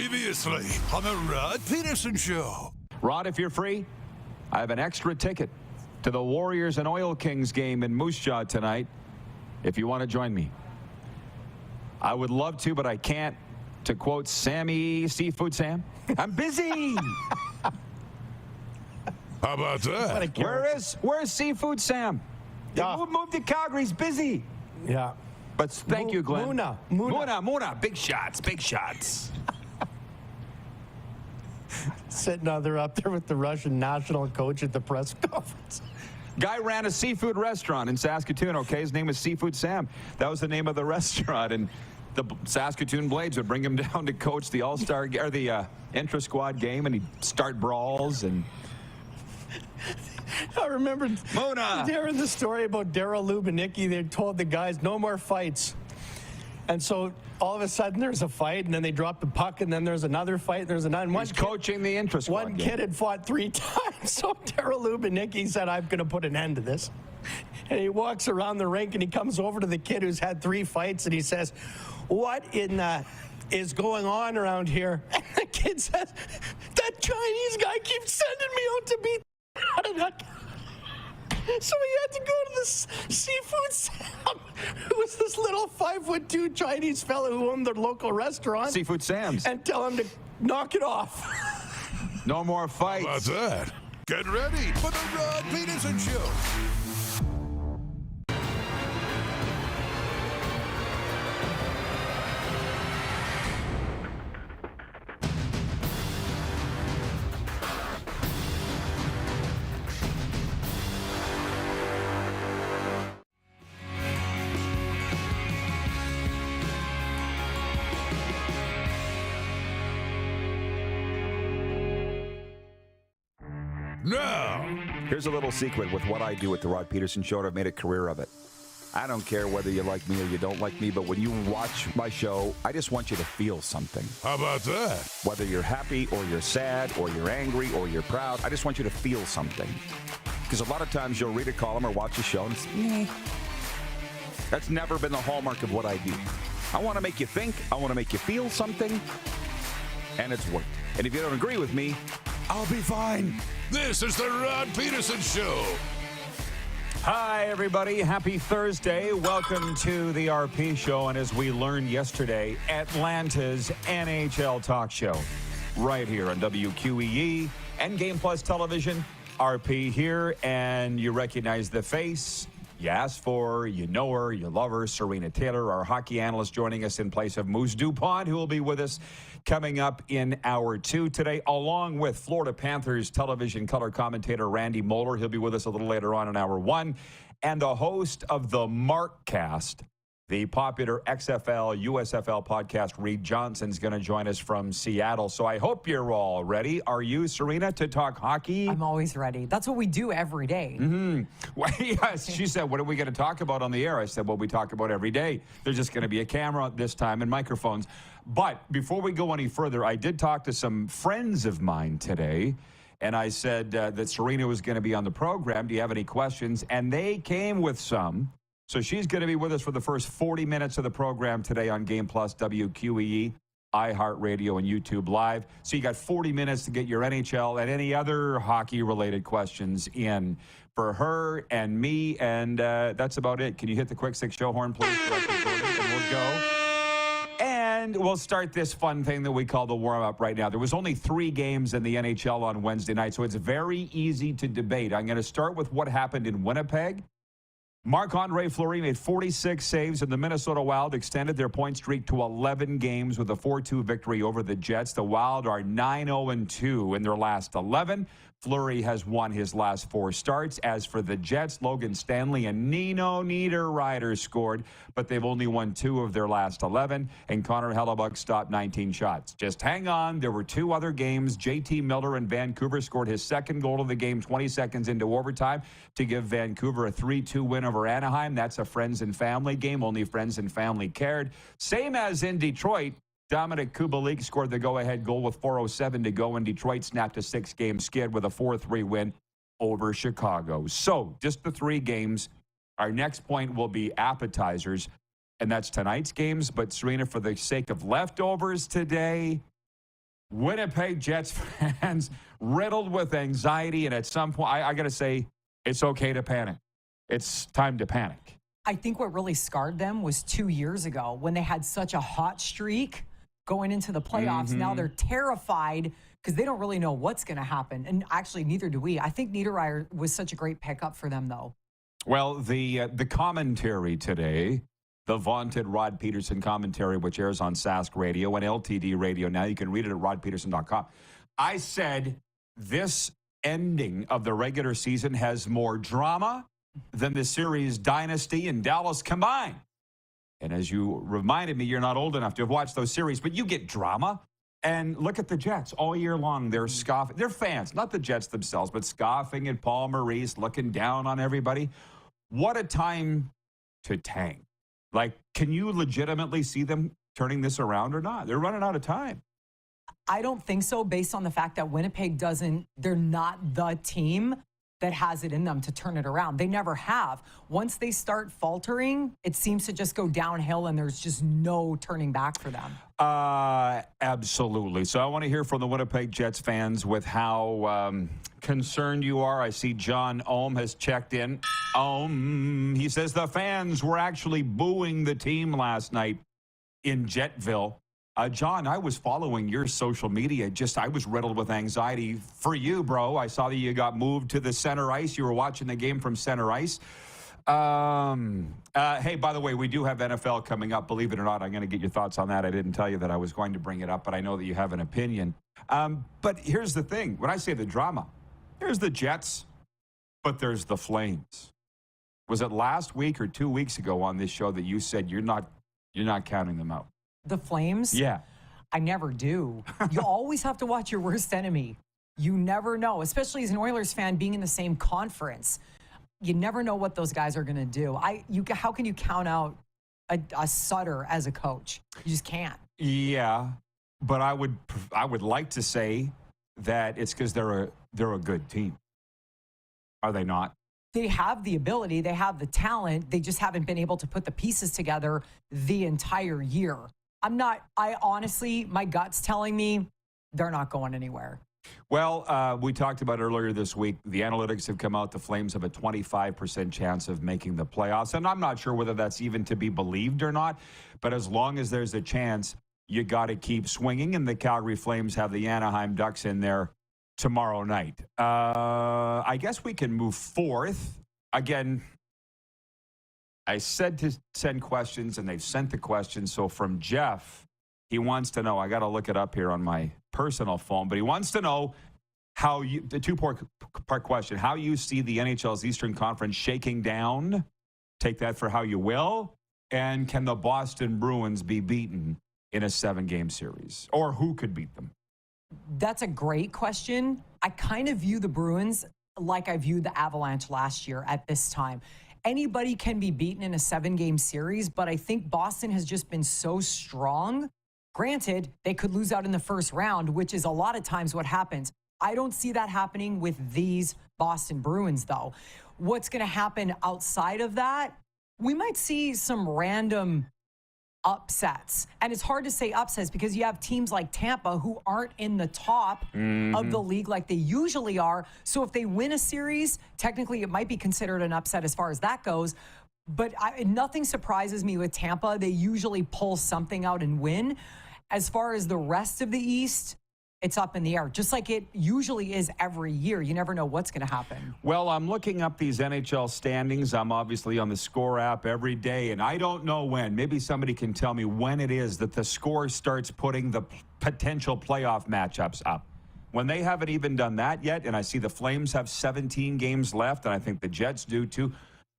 Previously on the Rod Pedersen Show. Rod, if you're free, I have an extra ticket to the Warriors and Oil Kings game in Moose Jaw tonight, if you want to join me. I would love to, but I can't. To quote Sammy Seafood Sam, I'm busy. How about that? Where's Seafood Sam? Moved to Calgary. He's busy. Yeah. But thank you, Glenn. Muna. Big shots. Sitting up there with the Russian national coach at the press conference. Guy ran a seafood restaurant in Saskatoon, okay? His name was Seafood Sam. That was the name of the restaurant, and the Saskatoon Blades would bring him down to coach the All-Star or the intra-squad game, and he'd start brawls. And I remember Mona hearing the story about Daryl Lubanicki. They told the guys no more fights, and so all of a sudden there's a fight, and then they drop the puck, and then there's another fight, and there's another. He's coaching the intra-squad One game. kid had fought 3 times, so Daryl Lubanicki said, "I'm going to put an end to this." And he walks around the rink, and he comes over to the kid who's had 3 fights, and he says, "What in is going on around here?" And the kid says, "That Chinese guy keeps sending me out to beat out of that." So he had to go to this Seafood Sam, who was this little 5'2" Chinese fellow who owned the local restaurant. Seafood Sam's. And tell him to knock it off. No more fights. How about that? Get ready for the Rod Pedersen Show. Now, Here's a little secret with what I do at the Rod Pedersen Show, and I've made a career of it. I don't care whether you like me or you don't like me, but when you watch my show, I just want you to feel something. how about that? Whether you're happy or you're sad or you're angry or you're proud, I just want you to feel something. Because a lot of times you'll read a column or watch a show and it's, That's never been the hallmark of what I do. I want to make you think, I want to make you feel something, and it's worked. And if you don't agree with me, I'll be fine. This is the Rod Pedersen Show. Hi, everybody. Happy Thursday. Welcome to the RP Show. And as we learned yesterday, Atlanta's NHL talk show right here on WQEE and Game Plus Television. RP here, and you recognize the face. You asked for her, you know her, you love her. Serena Taylor, our hockey analyst, joining us in place of Moose DuPont, who will be with us coming up in hour 2 today, along with Florida Panthers television color commentator Randy Moller. He'll be with us a little later on in hour 1. And the host of the Markcast, the popular XFL, USFL podcast, Reid Johnson, is going to join us from Seattle. So I hope you're all ready. Are you, Serena, to talk hockey? I'm always ready. That's what we do every day. Well, yes, she said, what are we going to talk about on the air? I said, well, we talk about every day. There's just going to be a camera this time and microphones. But before we go any further, I did talk to some friends of mine today, and I said that Serena was going to be on the program. Do you have any questions? And they came with some. So she's going to be with us for the first 40 minutes of the program today on Game Plus, WQEE, iHeartRadio, and YouTube Live. So you got 40 minutes to get your NHL and any other hockey-related questions in for her and me, and that's about it. Can you hit the quick 6 show horn, please? And we'll go. And we'll start this fun thing that we call the warm-up right now. There was only 3 games in the NHL on Wednesday night, so it's very easy to debate. I'm going to start with what happened in Winnipeg. Marc-Andre Fleury made 46 saves, and the Minnesota Wild extended their point streak to 11 games with a 4-2 victory over the Jets. The Wild are 9-0-2 in their last 11. Fleury has won his last 4 starts. As for the Jets, Logan Stanley and Nino Niederreiter scored, but they've only won 2 of their last 11, and Connor Hellebuck stopped 19 shots. Just hang on. There were 2 other games. JT Miller in Vancouver scored his second goal of the game 20 seconds into overtime to give Vancouver a 3-2 win over Anaheim. That's a friends and family game. Only friends and family cared. Same as in Detroit. Dominic Kubalik scored the go-ahead goal with 4:07 to go, and Detroit snapped a 6-game skid with a 4-3 win over Chicago. So, just the 3 games. Our next point will be appetizers, and that's tonight's games. But, Serena, for the sake of leftovers today, Winnipeg Jets fans riddled with anxiety, and at some point, I got to say, it's okay to panic. It's time to panic. I think what really scarred them was 2 years ago when they had such a hot streak going into the playoffs. Now they're terrified because they don't really know what's going to happen. And actually, neither do we. I think Niederreiter was such a great pickup for them, though. Well, the commentary today, the vaunted Rod Pedersen commentary, which airs on Sask Radio and LTD Radio. Now you can read it at rodpedersen.com. I said this ending of the regular season has more drama than the series Dynasty and Dallas combined. And as you reminded me, you're not old enough to have watched those series, but you get drama. And look at the Jets all year long. They're scoffing. They're fans, not the Jets themselves, but scoffing at Paul Maurice, looking down on everybody. What a time to tank. Like, can you legitimately see them turning this around or not? They're running out of time. I don't think so, based on the fact that Winnipeg they're not the team that has it in them to turn it around. They never have. Once they start faltering, it seems to just go downhill and there's just no turning back for them. Absolutely. So I want to hear from the Winnipeg Jets fans with how concerned you are. I see John Ohm has checked in. He says the fans were actually booing the team last night in Jetville. John, I was following your social media. I was riddled with anxiety for you, bro. I saw that you got moved to the center ice. You were watching the game from center ice. Hey, by the way, we do have NFL coming up. Believe it or not, I'm going to get your thoughts on that. I didn't tell you that I was going to bring it up, but I know that you have an opinion. But here's the thing. When I say the drama, there's the Jets, but there's the Flames. Was it last week or 2 weeks ago on this show that you said you're not counting them out? The Flames? Yeah. I never do. You always have to watch your worst enemy. You never know, especially as an Oilers fan being in the same conference. You never know what those guys are going to do. How can you count out a Sutter as a coach? You just can't. Yeah, but I would like to say that it's because they're a good team. Are they not? They have the ability. They have the talent. They just haven't been able to put the pieces together the entire year. I honestly, my gut's telling me they're not going anywhere. Well, we talked about earlier this week, the analytics have come out. The Flames have a 25% chance of making the playoffs. And I'm not sure whether that's even to be believed or not. But as long as there's a chance, you got to keep swinging. And the Calgary Flames have the Anaheim Ducks in there tomorrow night. I guess we can move forth. Again, I said to send questions, and they've sent the questions. So from Jeff, he wants to know, I got to look it up here on my personal phone, but he wants to know the two-part question, how you see the NHL's Eastern Conference shaking down. Take that for how you will. And can the Boston Bruins be beaten in a 7-game series? Or who could beat them? That's a great question. I kind of view the Bruins like I viewed the Avalanche last year at this time. Anybody can be beaten in a 7-game series, but I think Boston has just been so strong. Granted, they could lose out in the first round, which is a lot of times what happens. I don't see that happening with these Boston Bruins, though. What's going to happen outside of that? We might see some random upsets. And it's hard to say upsets because you have teams like Tampa who aren't in the top of the league like they usually are. So if they win a series, technically it might be considered an upset as far as that goes. But nothing surprises me with Tampa. They usually pull something out and win. As far as the rest of the East, it's up in the air, just like it usually is every year. You never know what's going to happen. Well, I'm looking up these NHL standings. I'm obviously on the Score app every day, and I don't know when. Maybe somebody can tell me when it is that the Score starts putting the potential playoff matchups up. When they haven't even done that yet, and I see the Flames have 17 games left, and I think the Jets do too.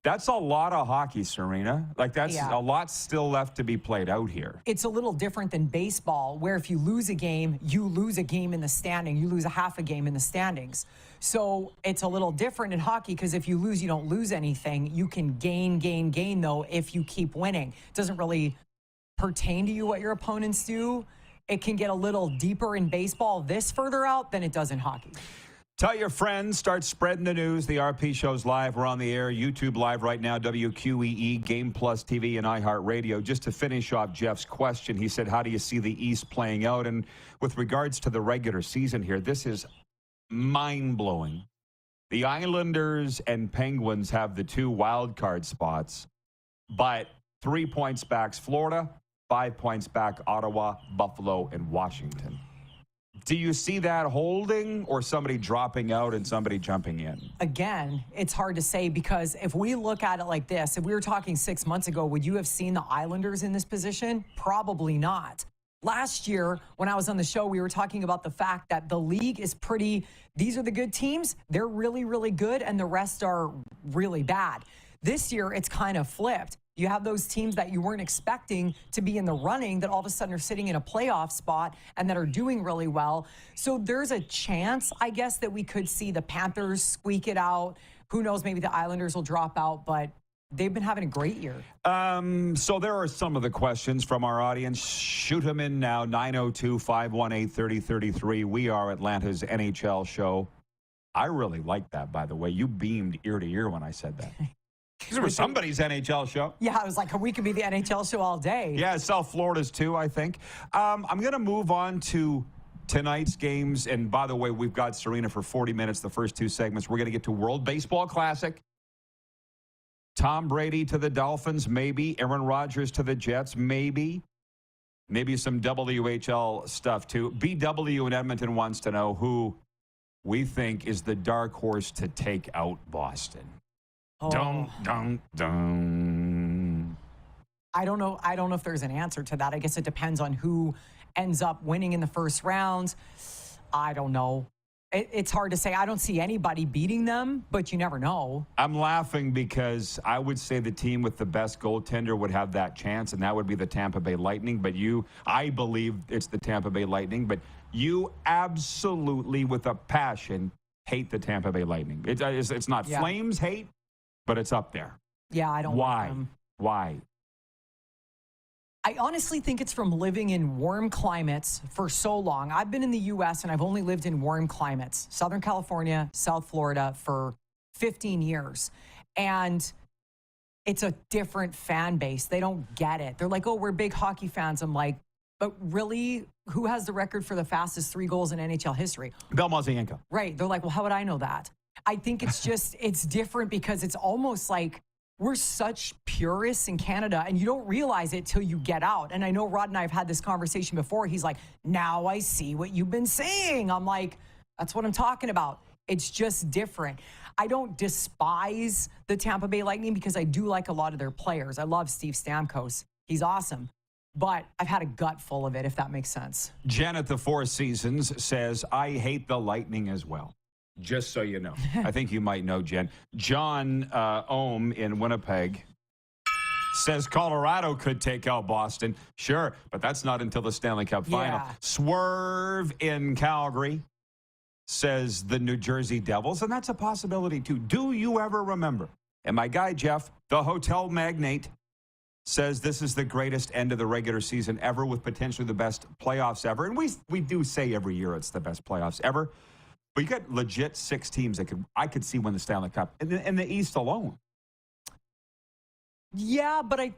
That's a lot of hockey, Serena. That's a lot still left to be played out here. It's a little different than baseball, where if you lose a game, you lose a game in the standing. You lose a half a game in the standings. So it's a little different in hockey because if you lose, you don't lose anything. You can gain, though, if you keep winning. It doesn't really pertain to you what your opponents do. It can get a little deeper in baseball this further out than it does in hockey. Tell your friends, start spreading the news. The RP Show's live. We're on the air, YouTube live right now, WQEE, Game Plus TV, and iHeartRadio. Just to finish off Jeff's question, he said, how do you see the East playing out? And with regards to the regular season here, this is mind-blowing. The Islanders and Penguins have the 2 wild card spots, but 3 points back Florida, 5 points back Ottawa, Buffalo, and Washington. Do you see that holding or somebody dropping out and somebody jumping in? Again, it's hard to say because if we look at it like this, if we were talking 6 months ago, would you have seen the Islanders in this position? Probably not. Last year, when I was on the show, we were talking about the fact that the league is these are the good teams. They're really, really good, and the rest are really bad. This year, it's kind of flipped. You have those teams that you weren't expecting to be in the running that all of a sudden are sitting in a playoff spot and that are doing really well. So there's a chance, I guess, that we could see the Panthers squeak it out. Who knows, maybe the Islanders will drop out, but they've been having a great year. So there are some of the questions from our audience. Shoot them in now, 902-518-3033. We are Atlanta's NHL show. I really like that, by the way. You beamed ear to ear when I said that. This was somebody's NHL show. Yeah, I was like, we could be the NHL show all day. Yeah, South Florida's too, I think. I'm going to move on to tonight's games. And by the way, we've got Serena for 40 minutes, the first 2 segments. We're going to get to World Baseball Classic. Tom Brady to the Dolphins, maybe. Aaron Rodgers to the Jets, maybe. Maybe some WHL stuff too. BW in Edmonton wants to know who we think is the dark horse to take out Boston. Oh. Dun. I don't know if there's an answer to that. I guess it depends on who ends up winning in the first round. I don't know. It's hard to say. I don't see anybody beating them, but you never know. I'm laughing because I would say the team with the best goaltender would have that chance, and that would be the Tampa Bay Lightning. But I believe it's the Tampa Bay Lightning, but you absolutely, with a passion, hate the Tampa Bay Lightning. It's not Flames hate, but it's up there. Yeah, I don't like them. Why? I honestly think it's from living in warm climates for so long. I've been in the U.S. and I've only lived in warm climates, Southern California, South Florida, for 15 years. And it's a different fan base. They don't get it. They're like, oh, we're big hockey fans. I'm like, but really, who has the record for the fastest 3 goals in NHL history? Bill Mazienko. Right. They're like, well, how would I know that? I think it's just, it's different because it's almost like we're such purists in Canada and you don't realize it till you get out. And I know Rod and I have had this conversation before. He's like, now I see what you've been saying. I'm like, that's what I'm talking about. It's just different. I don't despise the Tampa Bay Lightning because I do like a lot of their players. I love Steve Stamkos. He's awesome. But I've had a gut full of it, if that makes sense. Jen at the Four Seasons says, I hate the Lightning as well. Just so you know. I think you might know, Jen. John Ohm in Winnipeg says Colorado could take out Boston. Sure, but that's not until the Stanley Cup final. Yeah. Swerve in Calgary says the New Jersey Devils, and that's a possibility too. Do you ever remember? And my guy, Jeff, the hotel magnate, says this is the greatest end of the regular season ever with potentially the best playoffs ever. And we do say every year it's the best playoffs ever. But you got legit 6 teams that I could see win the Stanley Cup in the East alone. Yeah, but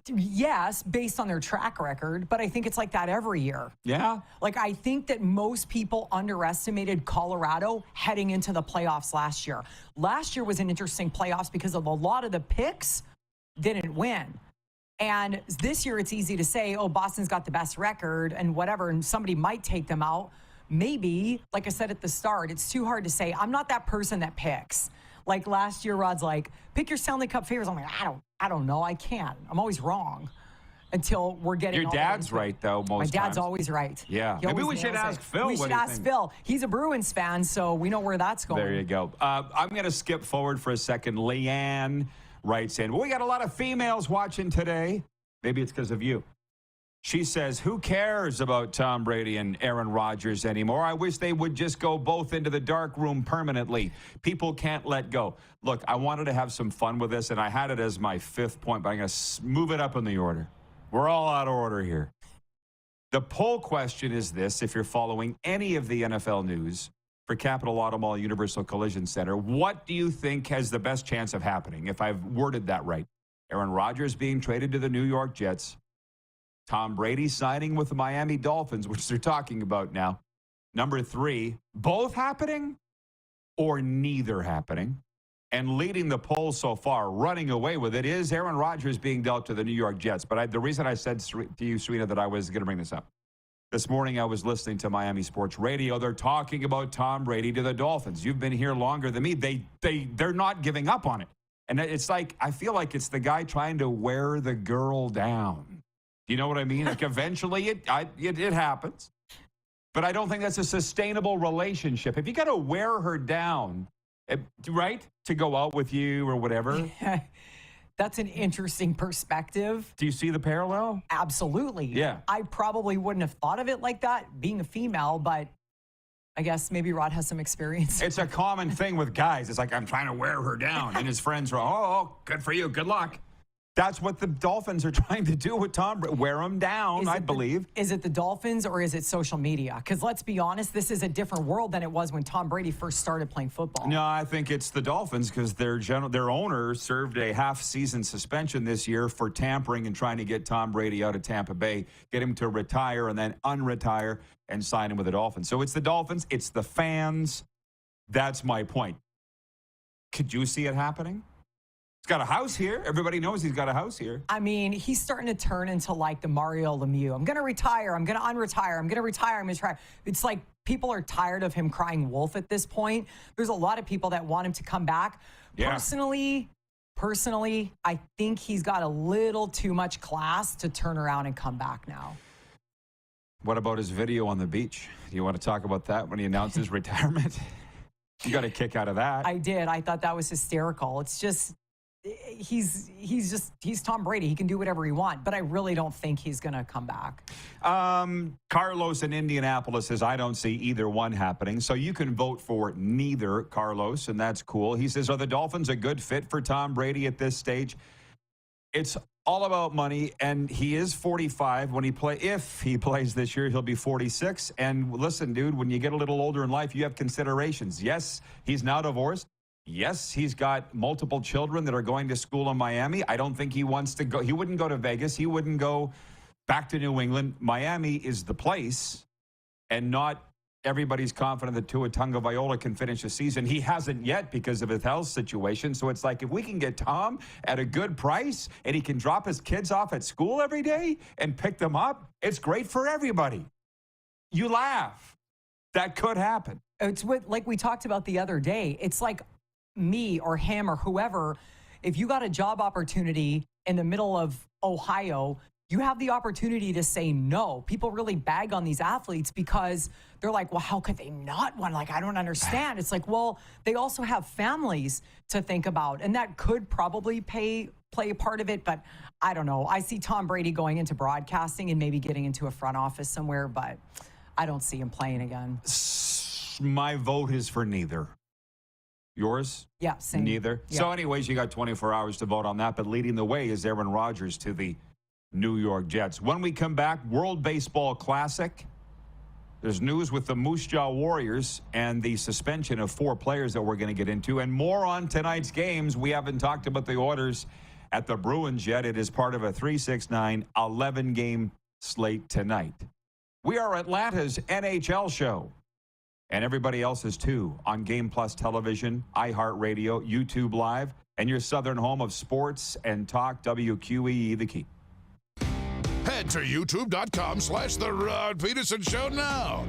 yes, based on their track record, but I think it's like that every year. Yeah. Like, I think that most people underestimated Colorado heading into the playoffs last year. Last year was an interesting playoffs because of a lot of the picks didn't win. And this year it's easy to say, oh, Boston's got the best record and whatever, and somebody might take them out. Maybe, like I said at the start, it's too hard to say. I'm not that person that picks. Like last year, Rod's like, pick your Stanley Cup favorites. I'm like, I don't know. I can't. I'm always wrong until we're getting. Your dad's right, though, My dad's times. Always right. Yeah. Maybe we should ask Phil. We should ask Phil. He's a Bruins fan, so we know where that's going. There you go. I'm going to skip forward for a second. Leanne writes in, well, we got a lot of females watching today. Maybe it's because of you. She says, who cares about Tom Brady and Aaron Rodgers anymore? I wish they would just go both into the dark room permanently. People can't let go. Look, I wanted to have some fun with this, and I had it as my 5th point, but I'm going to move it up in the order. We're all out of order here. The poll question is this, if you're following any of the NFL news, for Capital Auto Mall Universal Collision Center. What do you think has the best chance of happening, if I've worded that right? Aaron Rodgers being traded to the New York Jets. Tom Brady signing with the Miami Dolphins, which they're talking about now. Number 3, both happening or neither happening? And leading the poll so far, running away with it, is Aaron Rodgers being dealt to the New York Jets. But the reason I said to you, Serena, that I was going to bring this up. This morning, I was listening to Miami Sports Radio. They're talking about Tom Brady to the Dolphins. You've been here longer than me. They're not giving up on it. And it's like, I feel like it's the guy trying to wear the girl down. Do you know what I mean? Like, eventually it happens. But I don't think that's a sustainable relationship. If you got to wear her down, right, to go out with you or whatever. That's an interesting perspective. Do you see the parallel? Absolutely. Yeah. I probably wouldn't have thought of it like that, being a female, but I guess maybe Rod has some experience. It's a common thing with guys. It's like, I'm trying to wear her down. And his friends are, oh, good for you. Good luck. That's what the Dolphins are trying to do with Tom Brady. Wear him down, I believe. Is it the Dolphins or is it social media? Because let's be honest, this is a different world than it was when Tom Brady first started playing football. No, I think it's the Dolphins because their owner served a half-season suspension this year for tampering and trying to get Tom Brady out of Tampa Bay, get him to retire and then unretire and sign him with the Dolphins. So it's the Dolphins. It's the fans. That's my point. Could you see it happening? He's got a house here. Everybody knows he's got a house here. I mean, he's starting to turn into like the Mario Lemieux. I'm going to retire. I'm going to unretire. I'm going to retire. I'm going to retire. It's like people are tired of him crying wolf at this point. There's a lot of people that want him to come back. Yeah. Personally, I think he's got a little too much class to turn around and come back now. What about his video on the beach? Do you want to talk about that when he announced his retirement? You got a kick out of that. I did. I thought that was hysterical. It's just... He's Tom Brady. He can do whatever he wants, but I really don't think he's going to come back. Carlos in Indianapolis says, I don't see either one happening. So you can vote for neither, Carlos, and that's cool. He says, are the Dolphins a good fit for Tom Brady at this stage? It's all about money, and he is 45 when if he plays this year, he'll be 46. And listen, dude, when you get a little older in life, you have considerations. Yes, he's now divorced. Yes, he's got multiple children that are going to school in Miami. I don't think he wants to go. He wouldn't go to Vegas. He wouldn't go back to New England. Miami is the place, and not everybody's confident that Tua Tagovailoa can finish the season. He hasn't yet because of his health situation. So it's like, if we can get Tom at a good price and he can drop his kids off at school every day and pick them up, it's great for everybody. You laugh. That could happen. It's what, like we talked about the other day. It's like me or him or whoever, if you got a job opportunity in the middle of Ohio, you have the opportunity to say no. People really bag on these athletes because they're like, well, how could they not want? Like, I don't understand. It's like, well, they also have families to think about, and that could probably play a part of it, but I don't know. I see Tom Brady going into broadcasting and maybe getting into a front office somewhere, but I don't see him playing again. My vote is for neither. Yours? Yeah, same. Neither. Yeah. So anyways, you got 24 hours to vote on that, but leading the way is Aaron Rodgers to the New York Jets. When we come back, World Baseball Classic. There's news with the Moose Jaw Warriors and the suspension of 4 players that we're going to get into, and more on tonight's games. We haven't talked about the orders at the Bruins yet. It is part of a 3-6-9 11-game slate tonight. We are Atlanta's NHL show. And everybody else's too, on Game Plus Television, iHeartRadio, YouTube Live, and your southern home of sports and talk, WQEE The Key. Head to youtube.com/The Rod Pedersen Show now.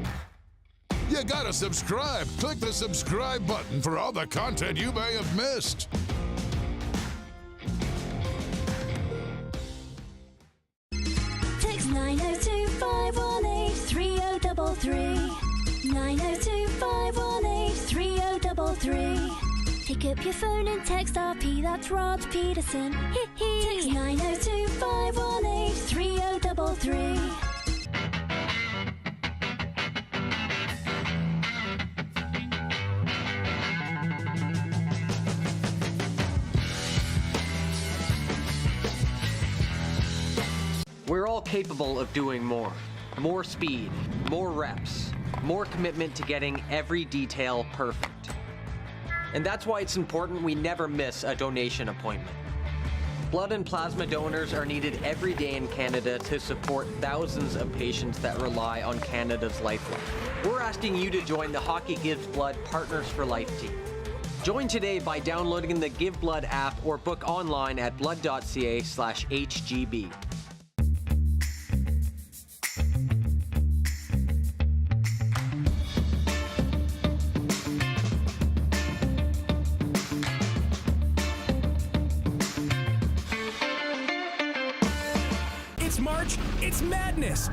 You gotta subscribe. Click the subscribe button for all the content you may have missed. Text 902-518-3033. 902-518-3033. Pick up your phone and text RP, that's Rod Pedersen. Text 902-518-3033. We're all capable of doing more. More speed, more reps, more commitment to getting every detail perfect. And that's why it's important we never miss a donation appointment. Blood and plasma donors are needed every day in Canada to support thousands of patients that rely on Canada's lifeline. We're asking you to join the Hockey Gives Blood Partners for Life team. Join today by downloading the Give Blood app or book online at blood.ca/HGB. It's March, it's madness!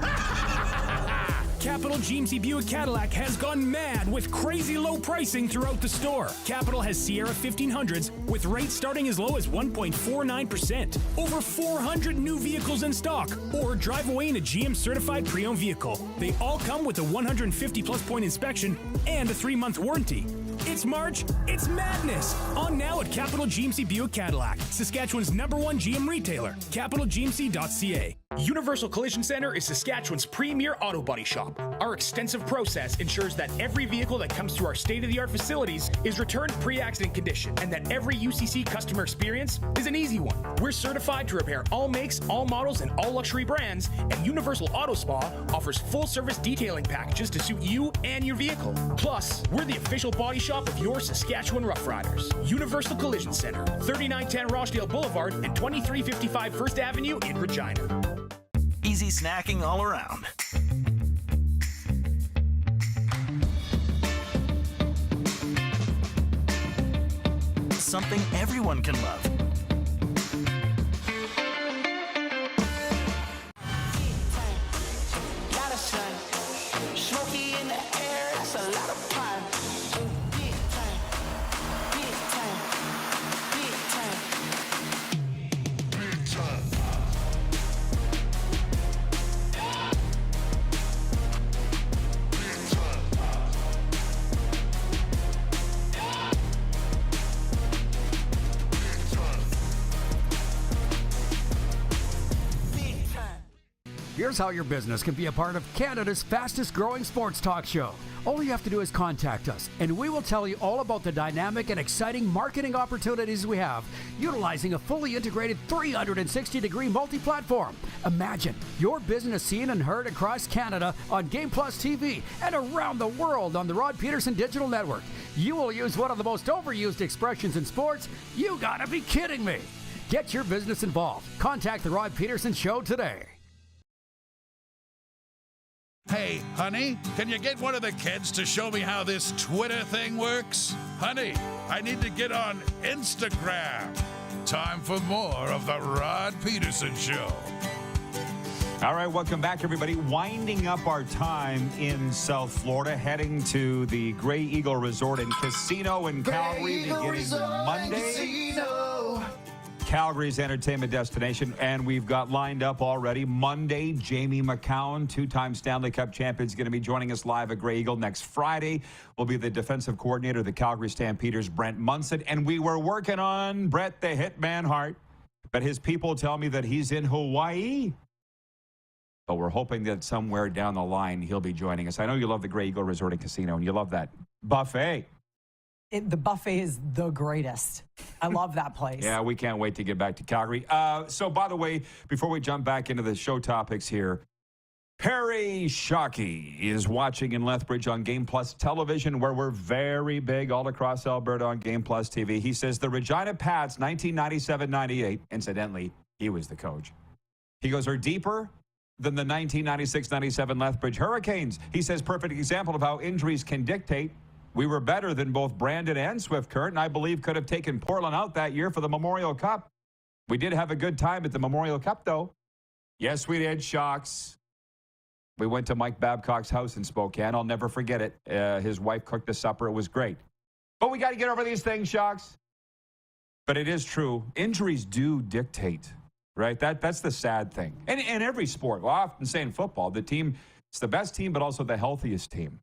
Capital GMC Buick Cadillac has gone mad with crazy low pricing throughout the store. Capital has Sierra 1500s with rates starting as low as 1.49%. Over 400 new vehicles in stock. Or drive away in a GM certified pre-owned vehicle. They all come with a 150 plus point inspection and a 3-month warranty. It's March, it's madness! On now at Capital GMC Buick Cadillac, Saskatchewan's #1 GM retailer, capitalgmc.ca. Universal Collision Center is Saskatchewan's premier auto body shop. Our extensive process ensures that every vehicle that comes through our state-of-the-art facilities is returned pre-accident condition and that every UCC customer experience is an easy one. We're certified to repair all makes, all models, and all luxury brands, and Universal Auto Spa offers full-service detailing packages to suit you and your vehicle. Plus, we're the official body shop of your Saskatchewan Rough Riders. Universal Collision Center, 3910 Rochdale Boulevard and 2355 First Avenue in Regina. Easy snacking all around. Something everyone can love. Smoky in the air, that's a lot of fun. Big time, big time, big time, big time. Here's how your business can be a part of Canada's fastest growing sports talk show. All you have to do is contact us, and we will tell you all about the dynamic and exciting marketing opportunities we have, utilizing a fully integrated 360-degree multi-platform. Imagine your business seen and heard across Canada on Game Plus TV and around the world on the Rod Pedersen Digital Network. You will use one of the most overused expressions in sports. You gotta be kidding me. Get your business involved. Contact the Rod Pedersen Show today. Hey, honey, can you get one of the kids to show me how this Twitter thing works? Honey, I need to get on Instagram. Time for more of the Rod Pedersen Show. All right, welcome back, everybody. Winding up our time in South Florida, heading to the Grey Eagle Resort and Casino in Calgary beginning Monday. Calgary's entertainment destination, and we've got lined up already Monday. Jamie McCown, two-time Stanley Cup champion, is going to be joining us live at Grey Eagle. Next Friday will be the defensive coordinator of the Calgary Stampeders, Brent Munson, and we were working on Brett the Hitman Hart, but his people tell me that he's in Hawaii. But we're hoping that somewhere down the line he'll be joining us. I know you love the Grey Eagle Resort and Casino, and you love that buffet. The buffet is the greatest. I love that place. Yeah, we can't wait to get back to Calgary. So, by the way, before we jump back into the show topics here, Perry Shockey is watching in Lethbridge on Game Plus television, where we're very big all across Alberta on Game Plus TV. He says the Regina Pats, 1997-98, incidentally, he was the coach. He goes, are deeper than the 1996-97 Lethbridge Hurricanes. He says, perfect example of how injuries can dictate. We were better than both Brandon and Swift Current, and I believe could have taken Portland out that year for the Memorial Cup. We did have a good time at the Memorial Cup, though. Yes, we did, Shocks. We went to Mike Babcock's house in Spokane. I'll never forget it. His wife cooked us supper. It was great. But we got to get over these things, Shocks. But it is true. Injuries do dictate, right? That's the sad thing. And in every sport, well, I often say in football, the team, it's the best team, but also the healthiest team.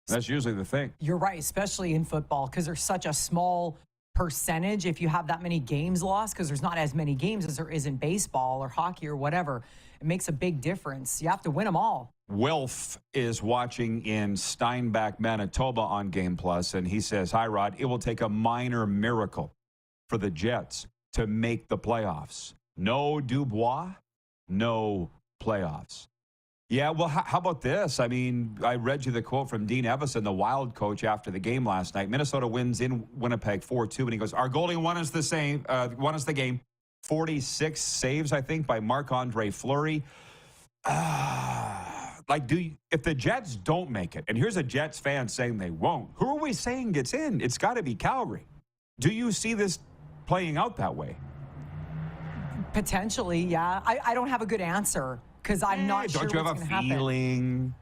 That's usually the thing. You're right, especially in football, because there's such a small percentage if you have that many games lost, because there's not as many games as there is in baseball or hockey or whatever. It makes a big difference. You have to win them all. Wilf is watching in Steinbach, Manitoba on Game Plus, and he says, "Hi, Rod, it will take a minor miracle for the Jets to make the playoffs. No Dubois, no playoffs." Yeah, well, how about this? I mean, I read you the quote from Dean Evison, the Wild coach, after the game last night. Minnesota wins in Winnipeg 4-2, and he goes, "Our goalie won us the game. 46 saves, I think, by Marc-Andre Fleury." If the Jets don't make it, and here's a Jets fan saying they won't, who are we saying gets in? It's got to be Calgary. Do you see this playing out that way? Potentially, yeah. I don't have a good answer because I'm not sure what's going to happen. Don't you have a feeling?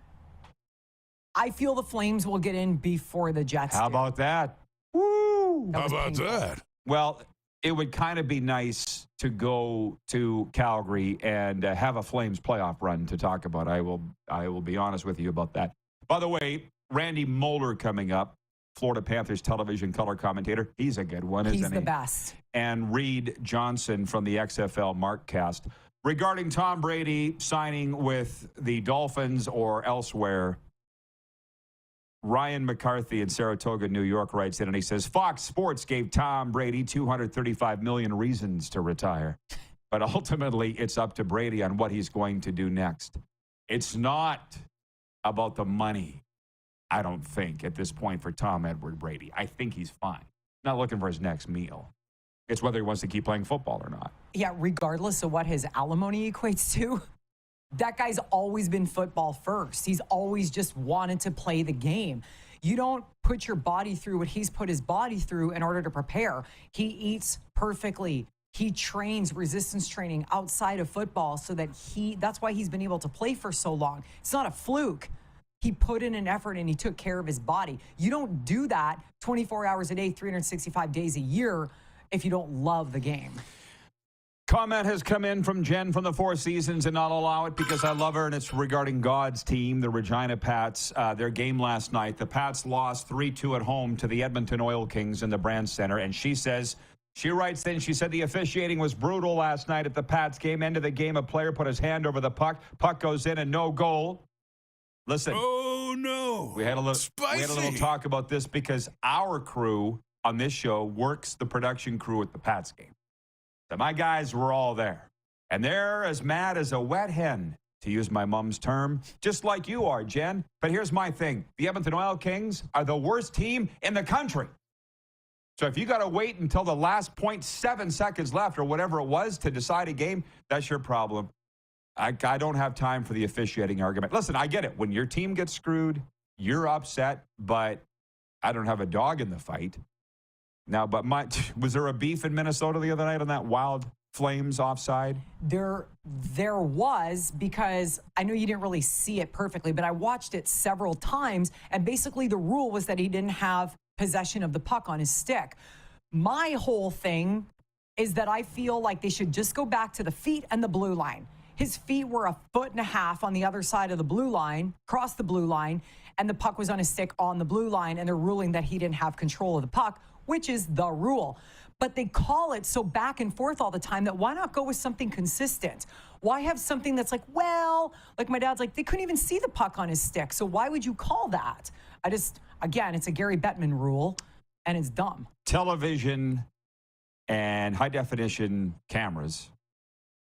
I feel the Flames will get in before the Jets How do. about that? Woo! How about that? Well, it would kind of be nice to go to Calgary and have a Flames playoff run to talk about. I will be honest with you about that. By the way, Randy Moller coming up, Florida Panthers television color commentator. He's a good one, isn't he? He's the best. And Reid Johnson from the XFL Markcast. Regarding Tom Brady signing with the Dolphins or elsewhere, Ryan McCarthy in Saratoga, New York writes in and he says, Fox Sports gave Tom Brady 235 million reasons to retire. But ultimately, it's up to Brady on what he's going to do next. It's not about the money, I don't think, at this point for Tom Edward Brady. I think he's fine. Not looking for his next meal. It's whether he wants to keep playing football or not. Yeah, regardless of what his alimony equates to. That guy's always been football first. He's always just wanted to play the game. You don't put your body through what he's put his body through in order to prepare. He eats perfectly. He trains resistance training outside of football so that that's why he's been able to play for so long. It's not a fluke. He put in an effort and he took care of his body. You don't do that 24 hours a day, 365 days a year if you don't love the game. Comment has come in from Jen from the Four Seasons, and I'll allow it because I love her, and it's regarding God's team, the Regina Pats. Their game last night, the Pats lost 3-2 at home to the Edmonton Oil Kings in the Brand Center, and she writes in, she said the officiating was brutal last night at the Pats game. End of the game, a player put his hand over the puck. Puck goes in and no goal. Listen. Oh, no. We had a little talk about this because our crew on this show works the production crew at the Pats game. So my guys were all there. And they're as mad as a wet hen, to use my mom's term, just like you are, Jen. But here's my thing. The Edmonton Oil Kings are the worst team in the country. So if you got to wait until the last 0.7 seconds left or whatever it was to decide a game, that's your problem. I don't have time for the officiating argument. Listen, I get it. When your team gets screwed, you're upset, but I don't have a dog in the fight. Now, but was there a beef in Minnesota the other night on that Wild Flames offside? There was, because I know you didn't really see it perfectly, but I watched it several times, and basically the rule was that he didn't have possession of the puck on his stick. My whole thing is that I feel like they should just go back to the feet and the blue line. His feet were 1.5 feet on the other side of the blue line, across the blue line, and the puck was on his stick on the blue line, and they're ruling that he didn't have control of the puck, which is the rule. But they call it so back and forth all the time that why not go with something consistent? Why have something that's like, well, like my dad's like, they couldn't even see the puck on his stick. So why would you call that? Again, it's a Gary Bettman rule, and it's dumb. Television and high-definition cameras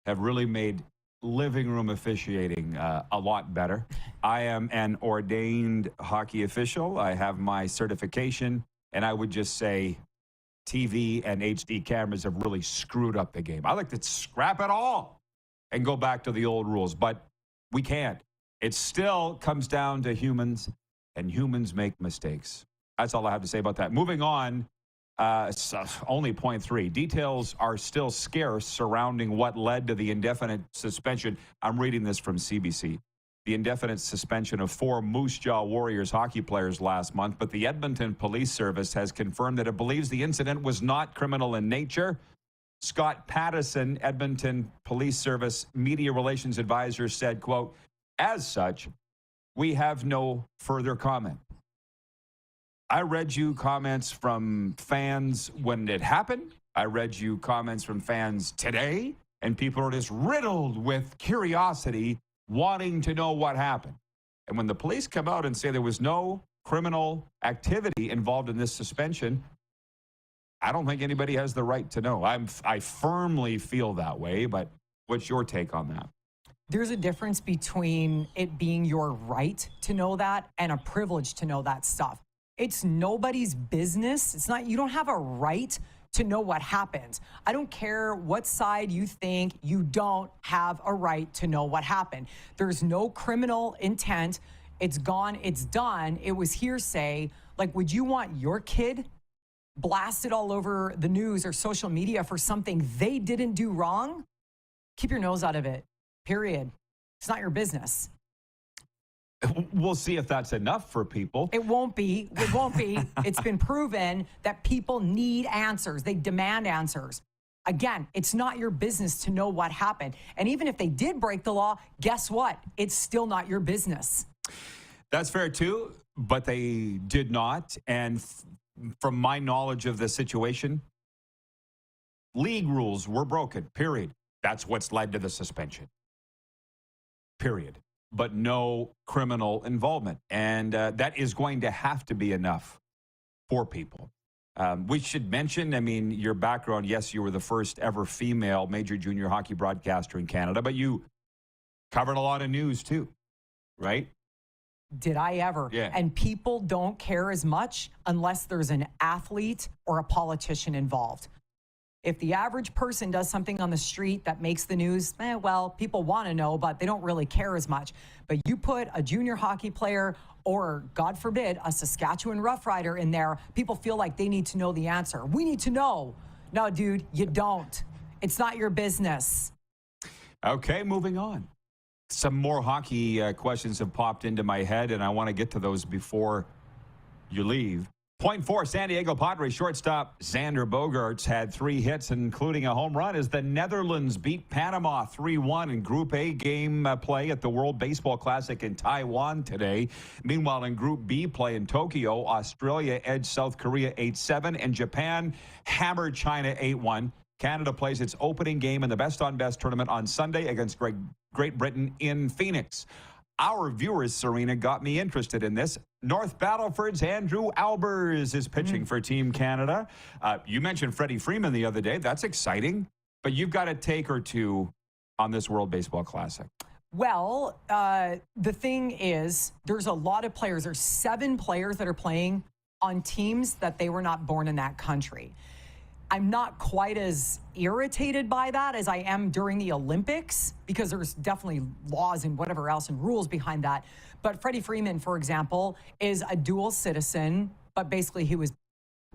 have really made living room officiating a lot better. I am an ordained hockey official. I have my certification. And I would just say TV and HD cameras have really screwed up the game. I like to scrap it all and go back to the old rules, but we can't. It still comes down to humans, and humans make mistakes. That's all I have to say about that. Moving on, only 0.3. Details are still scarce surrounding what led to the indefinite suspension. I'm reading this from CBC. The indefinite suspension of 4 Moose Jaw Warriors hockey players last month, but the Edmonton Police Service has confirmed that it believes the incident was not criminal in nature. Scott Pedersen, Edmonton Police Service Media Relations Advisor, said, quote, as such, we have no further comment. I read you comments from fans when it happened. I read you comments from fans today, and people are just riddled with curiosity wanting to know what happened. And when the police come out and say there was no criminal activity involved in this suspension, I don't think anybody has the right to know. I firmly feel that way, but what's your take on that? There's a difference between it being your right to know that and a privilege to know that stuff. It's nobody's business. It's not, you don't have a right to know what happened. I don't care what side you think, you don't have a right to know what happened. There's no criminal intent. It's gone, it's done. It was hearsay. Like, would you want your kid blasted all over the news or social media for something they didn't do wrong? Keep your nose out of it, period. It's not your business. We'll see if that's enough for people. It won't be. It won't be. It's been proven that people need answers. They demand answers. Again, it's not your business to know what happened. And even if they did break the law, guess what? It's still not your business. That's fair too, but they did not. And from my knowledge of the situation, league rules were broken, period. That's what's led to the suspension, period. But no criminal involvement. And that is going to have to be enough for people. We should mention, I mean, your background, yes, you were the first ever female major junior hockey broadcaster in Canada, but you covered a lot of news too, right? Did I ever? Yeah. And people don't care as much unless there's an athlete or a politician involved. If the average person does something on the street that makes the news, well, people want to know, but they don't really care as much. But you put a junior hockey player or, God forbid, a Saskatchewan Rough Rider in there, people feel like they need to know the answer. We need to know. No, dude, you don't. It's not your business. Okay, moving on. Some more hockey questions have popped into my head, and I want to get to those before you leave. Point four, San Diego Padres shortstop Xander Bogaerts had 3 hits, including a home run, as the Netherlands beat Panama 3-1 in Group A game play at the World Baseball Classic in Taiwan today. Meanwhile, in Group B play in Tokyo, Australia edged South Korea 8-7, and Japan hammered China 8-1. Canada plays its opening game in the best-on-best tournament on Sunday against Great Britain in Phoenix. Our viewers, Serena, got me interested in this. North Battleford's Andrew Albers is pitching for Team Canada. You mentioned Freddie Freeman the other day. That's exciting. But you've got a take or two on this World Baseball Classic. Well, the thing is, there's a lot of players. There's 7 players that are playing on teams that they were not born in that country. I'm not quite as irritated by that as I am during the Olympics, because there's definitely laws and whatever else and rules behind that. But Freddie Freeman, for example, is a dual citizen, but basically he was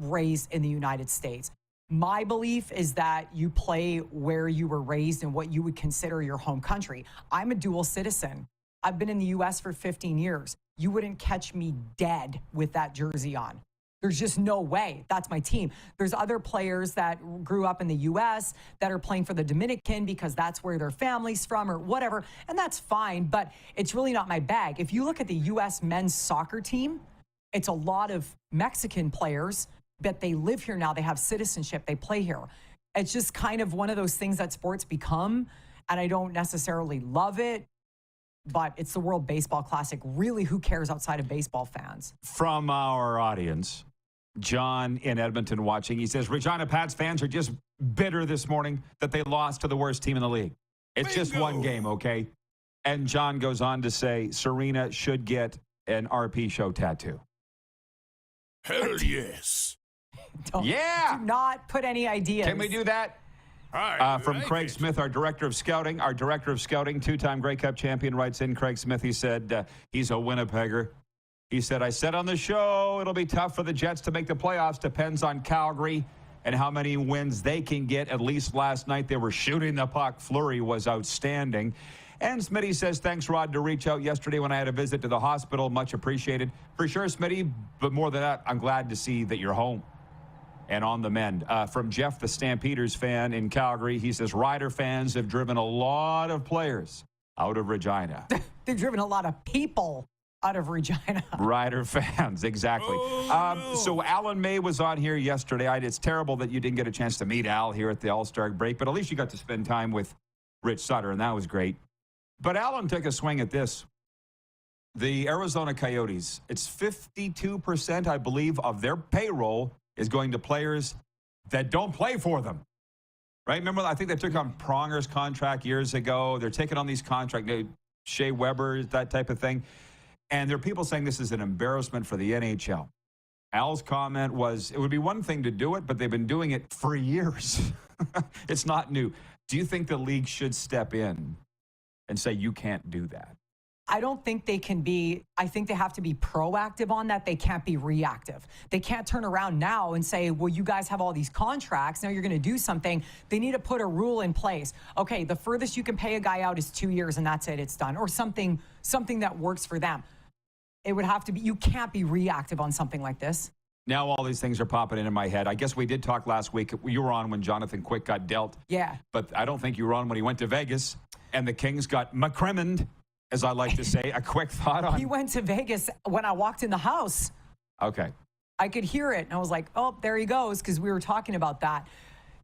raised in the United States. My belief is that you play where you were raised and what you would consider your home country. I'm a dual citizen. I've been in the U.S. for 15 years. You wouldn't catch me dead with that jersey on. There's just no way. That's my team. There's other players that grew up in the U.S. that are playing for the Dominican because that's where their family's from or whatever, and that's fine, but it's really not my bag. If you look at the U.S. men's soccer team, it's a lot of Mexican players, but they live here now. They have citizenship. They play here. It's just kind of one of those things that sports become, and I don't necessarily love it, but it's the World Baseball Classic. Really, who cares outside of baseball fans? From our audience, John in Edmonton watching, he says, Regina Pats fans are just bitter this morning that they lost to the worst team in the league. It's just one game, okay? And John goes on to say, Serena should get an RP show tattoo. Hell yes. Do not put any ideas. Can we do that? From Craig Smith, our director of scouting. Our director of scouting, 2-time Grey Cup champion, writes in, Craig Smith, he said, he's a Winnipegger. He said, I said on the show, it'll be tough for the Jets to make the playoffs. Depends on Calgary and how many wins they can get. At least last night, they were shooting the puck. Fleury was outstanding. And Smitty says, thanks, Rod, to reach out yesterday when I had a visit to the hospital. Much appreciated. For sure, Smitty, but more than that, I'm glad to see that you're home and on the mend. From Jeff, the Stampeders fan in Calgary, he says, Rider fans have driven a lot of players out of Regina. They've driven a lot of people out of Regina. Rider fans, exactly. So Alan May was on here yesterday. It's terrible that you didn't get a chance to meet Al here at the All-Star break, but at least you got to spend time with Rich Sutter, and that was great. But Alan took a swing at this. The Arizona Coyotes, it's 52%, I believe, of their payroll is going to players that don't play for them. Right? Remember, I think they took on Pronger's contract years ago. They're taking on these contracts, Shea Weber, that type of thing. And there are people saying this is an embarrassment for the NHL. Al's comment was, it would be one thing to do it, but they've been doing it for years. It's not new. Do you think the league should step in and say you can't do that? I don't think they can be, I think they have to be proactive on that. They can't be reactive. They can't turn around now and say, well, you guys have all these contracts. Now you're going to do something. They need to put a rule in place. Okay, the furthest you can pay a guy out is 2 years and that's it. It's done. Or something that works for them. It would have to be, you can't be reactive on something like this. Now all these things are popping into my head. I guess we did talk last week. You were on when Jonathan Quick got dealt. Yeah. But I don't think you were on when he went to Vegas and the Kings got McCrimmoned, as I like to say. A quick thought on... He went to Vegas when I walked in the house. Okay. I could hear it. And I was like, oh, there he goes, because we were talking about that.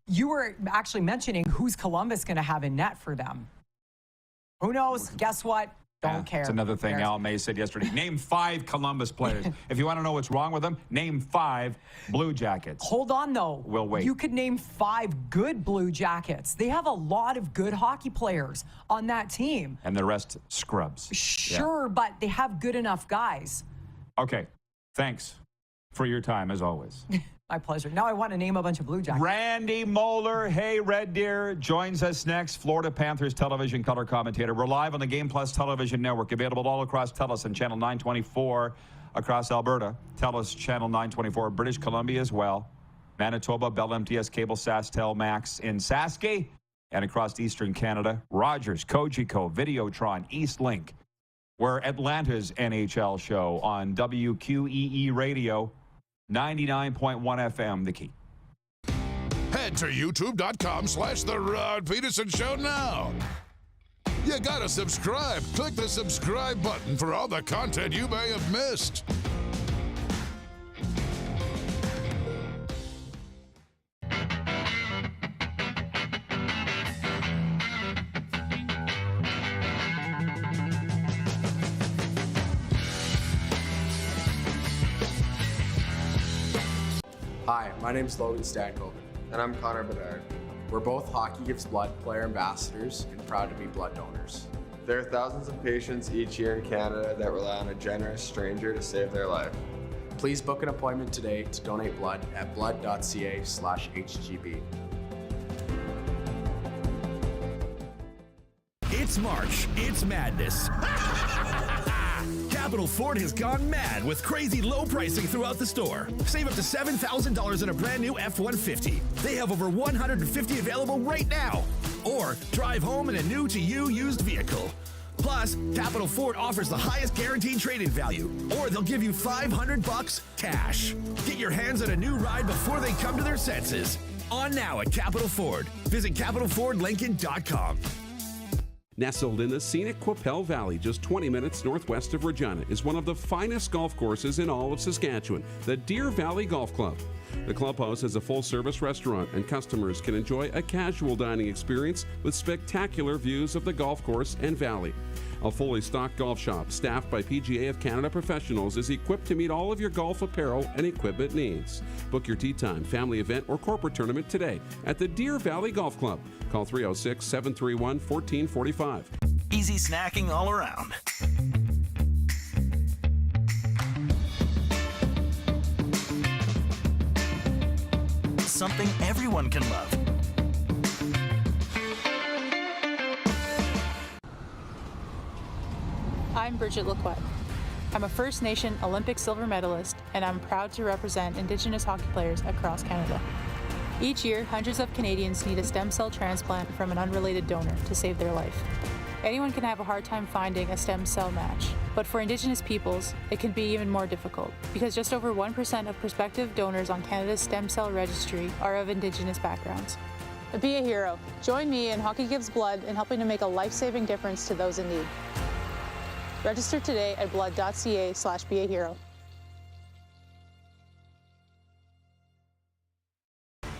You were actually mentioning who's Columbus going to have in net for them. Who knows? Guess what? Don't care. It's another thing Al May said yesterday. Name 5 Columbus players. If you want to know what's wrong with them, name 5 Blue Jackets. Hold on, though. We'll wait. You could name 5 good Blue Jackets. They have a lot of good hockey players on that team. And the rest, scrubs. Sure, but they have good enough guys. Okay. Thanks for your time, as always. My pleasure. Now I want to name a bunch of Blue Jackets. Randy Moller, hey Red Deer, joins us next. Florida Panthers television color commentator. We're live on the Game Plus television network, available all across TELUS and Channel 924 across Alberta. TELUS Channel 924, British Columbia as well. Manitoba, Bell MTS Cable, SaskTel Max in Saskey and across Eastern Canada. Rogers, Cogeco, Videotron, Eastlink. We're Atlanta's NHL show on WQEE Radio. 99.1 FM, the key. Head to youtube.com/The Rod Pedersen Show now. You gotta subscribe. Click the subscribe button for all the content you may have missed. Hi, my name's Logan Stankoven. And I'm Connor Bedard. We're both Hockey Gives Blood player ambassadors and proud to be blood donors. There are thousands of patients each year in Canada that rely on a generous stranger to save their life. Please book an appointment today to donate blood at blood.ca/HGB. It's March. It's madness. Capital Ford has gone mad with crazy low pricing throughout the store. Save up to $7,000 on a brand new F-150. They have over 150 available right now. Or drive home in a new to you used vehicle. Plus, Capital Ford offers the highest guaranteed trade-in value, or they'll give you $500 cash. Get your hands on a new ride before they come to their senses. On now at Capital Ford. Visit CapitalFordLincoln.com. Nestled in the scenic Qu'Appelle Valley, just 20 minutes northwest of Regina, is one of the finest golf courses in all of Saskatchewan, the Deer Valley Golf Club. The clubhouse has a full-service restaurant, and customers can enjoy a casual dining experience with spectacular views of the golf course and valley. A fully stocked golf shop, staffed by PGA of Canada professionals, is equipped to meet all of your golf apparel and equipment needs. Book your tee time, family event, or corporate tournament today at the Deer Valley Golf Club. Call 306-731-1445. Easy snacking all around. Something everyone can love. I'm Bridget Lacquette. I'm a First Nation Olympic silver medalist, and I'm proud to represent Indigenous hockey players across Canada. Each year, hundreds of Canadians need a stem cell transplant from an unrelated donor to save their life. Anyone can have a hard time finding a stem cell match, but for Indigenous peoples, it can be even more difficult because just over 1% of prospective donors on Canada's stem cell registry are of Indigenous backgrounds. Be a hero. Join me in Hockey Gives Blood in helping to make a life-saving difference to those in need. Register today at blood.ca/beahero.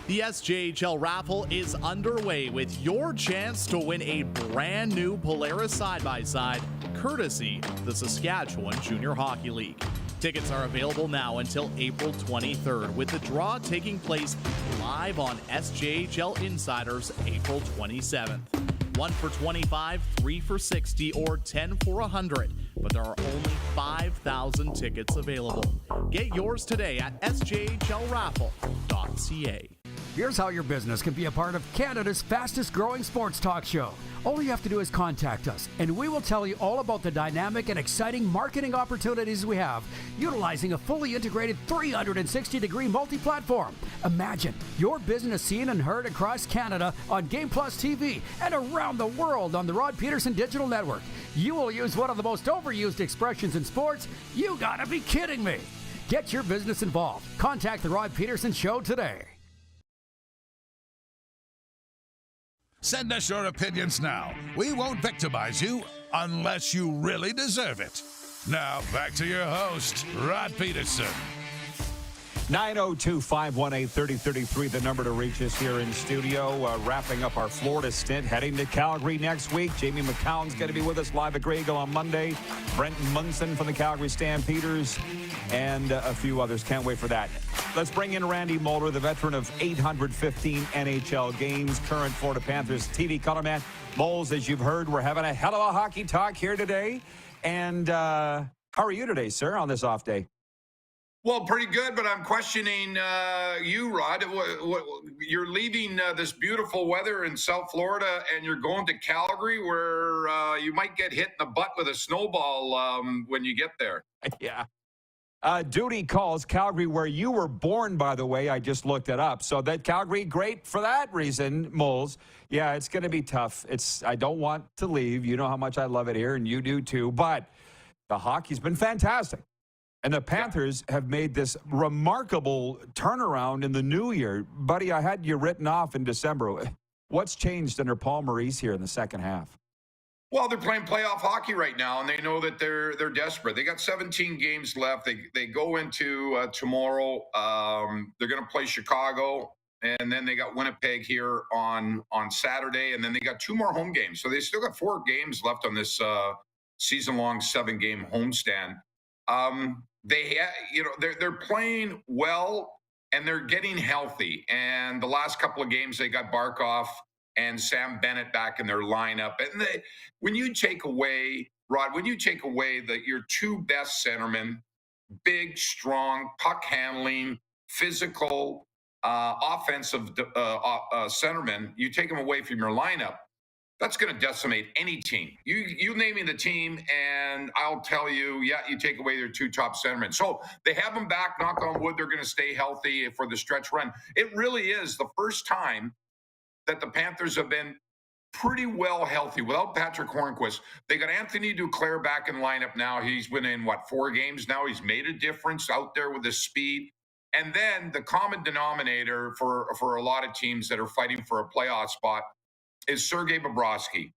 The SJHL raffle is underway with your chance to win a brand new Polaris side-by-side courtesy of the Saskatchewan Junior Hockey League. Tickets are available now until April 23rd, with the draw taking place live on SJHL Insiders April 27th. 1 for $25, 3 for $60, or 10 for $100, but there are only 5,000 tickets available. Get yours today at sjhlraffle.ca. Here's how your business can be a part of Canada's fastest growing sports talk show. All you have to do is contact us, and we will tell you all about the dynamic and exciting marketing opportunities we have, utilizing a fully integrated 360-degree multi-platform. Imagine your business seen and heard across Canada on Game Plus TV and around the world on the Rod Pedersen Digital Network. You will use one of the most overused expressions in sports. You gotta be kidding me. Get your business involved. Contact the Rod Pedersen Show today. Send us your opinions now. We won't victimize you unless you really deserve it. Now, back to your host, Rod Pedersen. 902-518-3033, the number to reach us here in studio. Wrapping up our Florida stint, heading to Calgary next week. Jamie McCown's going to be with us live at Grey Eagle on Monday. Brenton Munson from the Calgary Stampeders, and a few others. Can't wait for that. Let's bring in Randy Moller, the veteran of 815 NHL games, current Florida Panthers TV colorman. Moles, as you've heard, we're having a hell of a hockey talk here today. And how are you today, sir, on this off day? Well, pretty good, but I'm questioning you, Rod. You're leaving this beautiful weather in South Florida, and you're going to Calgary, where you might get hit in the butt with a snowball when you get there. Yeah. Duty calls Calgary, where you were born, by the way. I just looked it up. So that Calgary, great for that reason, Moles. Yeah, it's going to be tough. I don't want to leave. You know how much I love it here, and you do too. But the hockey's been fantastic. And the Panthers have made this remarkable turnaround in the new year. Buddy, I had you written off in December. What's changed under Paul Maurice here in the second half? Well, they're playing playoff hockey right now, and they know that they're desperate. They got 17 games left. They go into tomorrow. They're going to play Chicago, and then they got Winnipeg here on Saturday, and then they got 2 more home games. So they still got 4 games left on this season-long 7-game homestand. They're playing well, and they're getting healthy. And the last couple of games, they got Barkov and Sam Bennett back in their lineup. And when you take away, Rod, your 2 best centermen, big, strong, puck handling, physical, offensive centermen, you take them away from your lineup, that's going to decimate any team. You name me the team, and I'll tell you, yeah, you take away their 2 top centermen. So they have them back, knock on wood, they're going to stay healthy for the stretch run. It really is the first time that the Panthers have been pretty well healthy without Patrick Hornquist. They got Anthony Duclair back in lineup now. He's been in, 4 games now? He's made a difference out there with his speed. And then the common denominator for a lot of teams that are fighting for a playoff spot is Sergei Bobrovsky.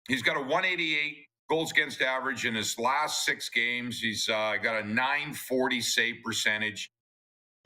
He's got a 188 goals against average in his last 6 games. He's got a 940 save percentage.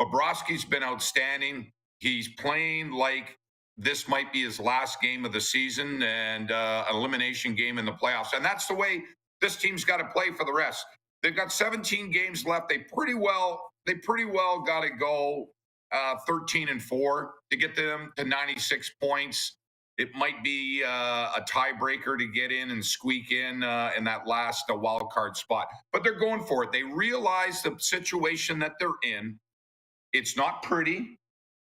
Bobrovsky's been outstanding. He's playing like this might be his last game of the season and an elimination game in the playoffs. And that's the way this team's got to play for the rest. They've got 17 games left. They pretty well got to go 13-4 to get them to 96 points. It might be a tiebreaker to get in and squeak in that last wild card spot. But they're going for it. They realize the situation that they're in. It's not pretty.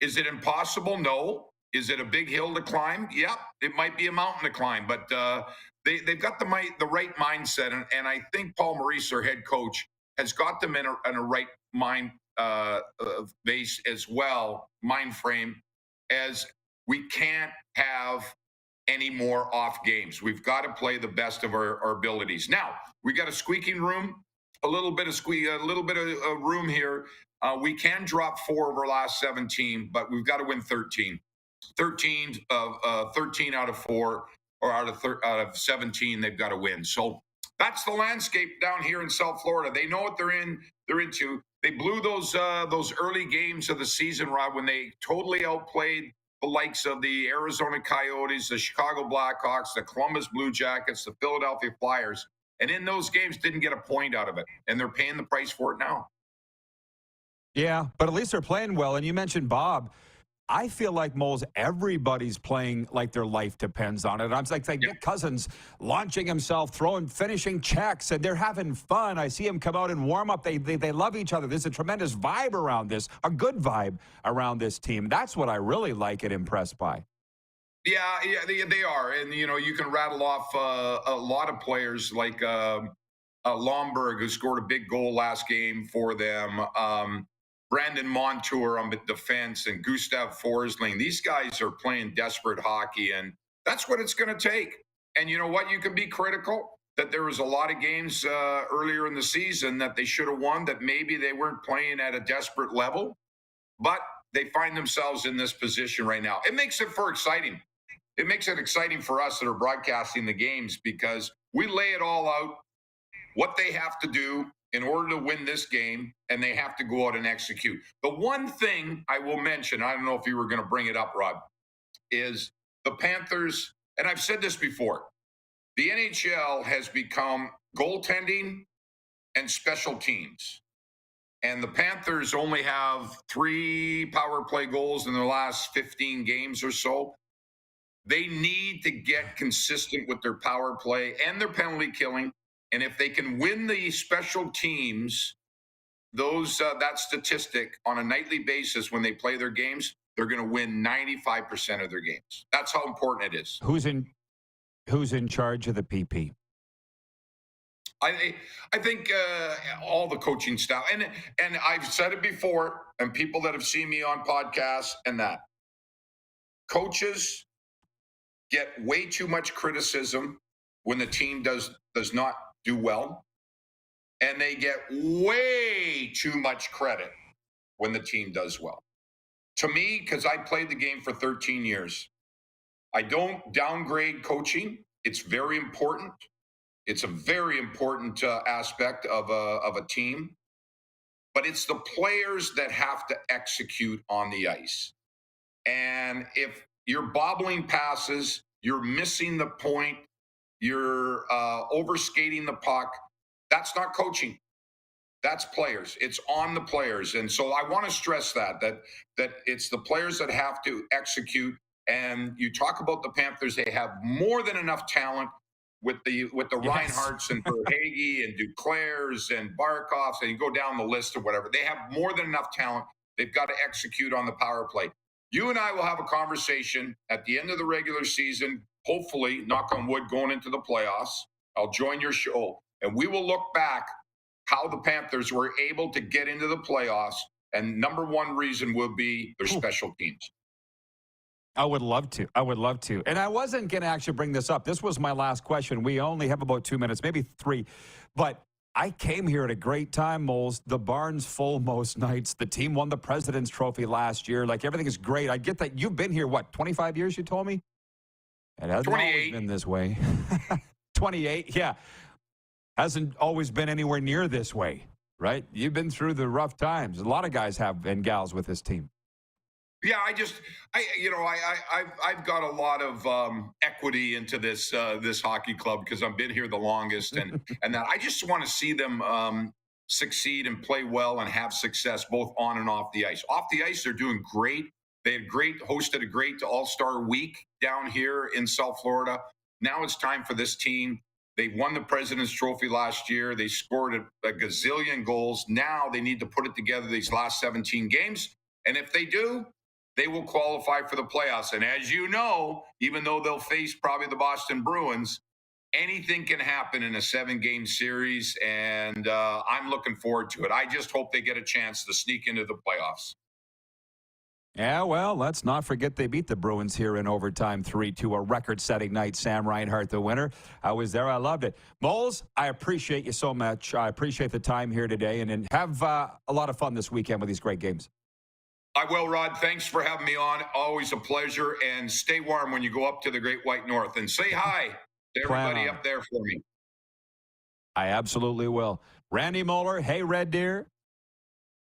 Is it impossible? No. Is it a big hill to climb? Yeah, it might be a mountain to climb. But they've got the right mindset. And I think Paul Maurice, their head coach, has got them in a right mind base as well, mind frame, as we can't have any more off games. We've got to play the best of our abilities. Now, we got a squeaking room, a little bit of room here. We can drop 4 of our last 17, but we've got to win 13. 13 out of 4, or out of 17, they've got to win. So that's the landscape down here in South Florida. They know what they're into. They blew those early games of the season, Rod, when they totally outplayed the likes of the Arizona Coyotes, the Chicago Blackhawks, the Columbus Blue Jackets, the Philadelphia Flyers. And in those games, didn't get a point out of it. And they're paying the price for it now. Yeah, but at least they're playing well. And you mentioned Bob. I feel like, Moles, everybody's playing like their life depends on it. I'm like Nick Cousins launching himself, finishing checks, and they're having fun. I see him come out and warm up. They love each other. There's a tremendous vibe around this, a good vibe around this team. That's what I really like and impressed by. Yeah, they are. And, you can rattle off a lot of players like Lomberg, who scored a big goal last game for them. Brandon Montour on the defense and Gustav Forsling. These guys are playing desperate hockey, and that's what it's going to take. And you know what? You can be critical that there was a lot of games earlier in the season that they should have won, that maybe they weren't playing at a desperate level, but they find themselves in this position right now. It makes it exciting. It makes it exciting for us that are broadcasting the games, because we lay it all out, what they have to do in order to win this game, and they have to go out and execute. The one thing I will mention, I don't know if you were going to bring it up, Rod, is the Panthers, and I've said this before, the NHL has become goaltending and special teams. And the Panthers only have 3 power play goals in their last 15 games or so. They need to get consistent with their power play and their penalty killing. And if they can win the special teams, that statistic on a nightly basis when they play their games, they're going to win 95% of their games. That's how important it is. Who's in charge of the PP? I think all the coaching staff, and I've said it before, and people that have seen me on podcasts and that, coaches get way too much criticism when the team does not do well, and they get way too much credit when the team does well. To me, because I played the game for 13 years, I don't downgrade coaching. It's very important. It's a very important aspect of a team, but it's the players that have to execute on the ice. And if you're bobbling passes, you're missing the point, you're overskating the puck, that's not coaching. That's players. It's on the players. And so I want to stress that it's the players that have to execute. And you talk about the Panthers, they have more than enough talent with the Reinhardts and Verhaeghe and Duclairs and Barkovs, and you go down the list or whatever. They have more than enough talent. They've got to execute on the power play. You and I will have a conversation at the end of the regular season, hopefully, knock on wood, going into the playoffs. I'll join your show, and we will look back how the Panthers were able to get into the playoffs, and number one reason will be their special teams. I would love to. And I wasn't going to actually bring this up. This was my last question. We only have about 2 minutes, maybe 3. But I came here at a great time, Moles. The barn's full most nights. The team won the President's Trophy last year. Like, everything is great. I get that. You've been here, 25 years, you told me? It hasn't 28. always been this way. 28, yeah. Hasn't always been anywhere near this way, right? You've been through the rough times. A lot of guys have, and gals, with this team. Yeah, I've got a lot of equity into this hockey club because I've been here the longest, and that I just want to see them succeed and play well and have success both on and off the ice. Off the ice, they're doing great. They had hosted a great All-Star week down here in South Florida. Now it's time for this team. They won the President's Trophy last year. They scored a gazillion goals. Now they need to put it together these last 17 games, and if they do, they will qualify for the playoffs. And as you know, even though they'll face probably the Boston Bruins, anything can happen in a 7-game series, and I'm looking forward to it. I just hope they get a chance to sneak into the playoffs. Yeah, well, let's not forget they beat the Bruins here in overtime 3-2, a record-setting night. Sam Reinhart, the winner. I was there. I loved it. Moles, I appreciate you so much. I appreciate the time here today, and have a lot of fun this weekend with these great games. I will, Rod. Thanks for having me on. Always a pleasure. And stay warm when you go up to the Great White North. And say hi to everybody up there for me. I absolutely will. Randy Moller, hey, Red Deer,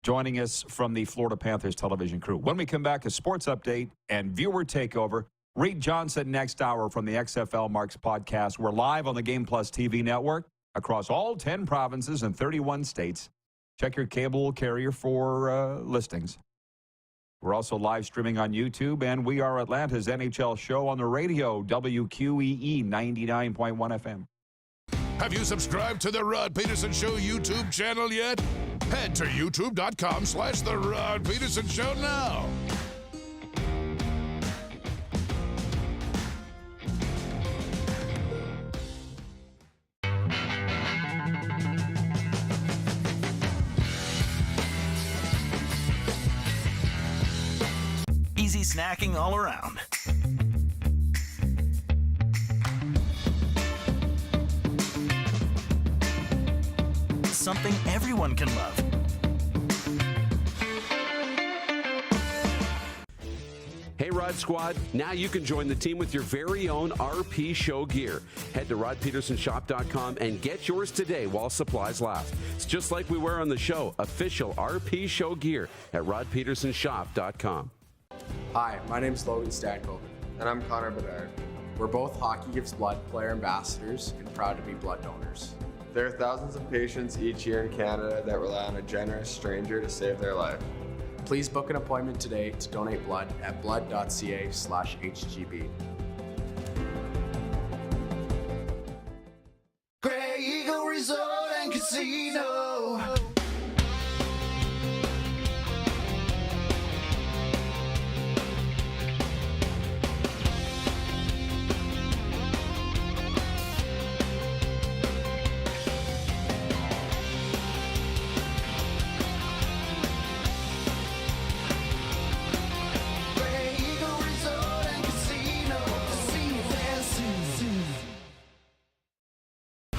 joining us from the Florida Panthers television crew. When we come back, a sports update and viewer takeover. Reid Johnson next hour from the XFL Marks podcast. We're live on the Game Plus TV network. across all 10 provinces and 31 states. Check your cable carrier for listings. We're also live streaming on YouTube, and we are Atlanta's NHL show on the radio, WQEE 99.1 FM. Have you subscribed to the Rod Pedersen Show YouTube channel yet? Head to youtube.com/The Rod Pedersen Show now. Easy snacking all around. Something everyone can love. Hey Rod Squad, now you can join the team with your very own RP Show gear. Head to rodpetersenshop.com and get yours today while supplies last. It's just like we wear on the show, official RP Show gear at rodpetersenshop.com. Hi, my name's Logan Stankoven. And I'm Connor Bedard. We're both Hockey Gives Blood player ambassadors and proud to be blood donors. There are thousands of patients each year in Canada that rely on a generous stranger to save their life. Please book an appointment today to donate blood at blood.ca/HGB. Grey Eagle Resort and Casino.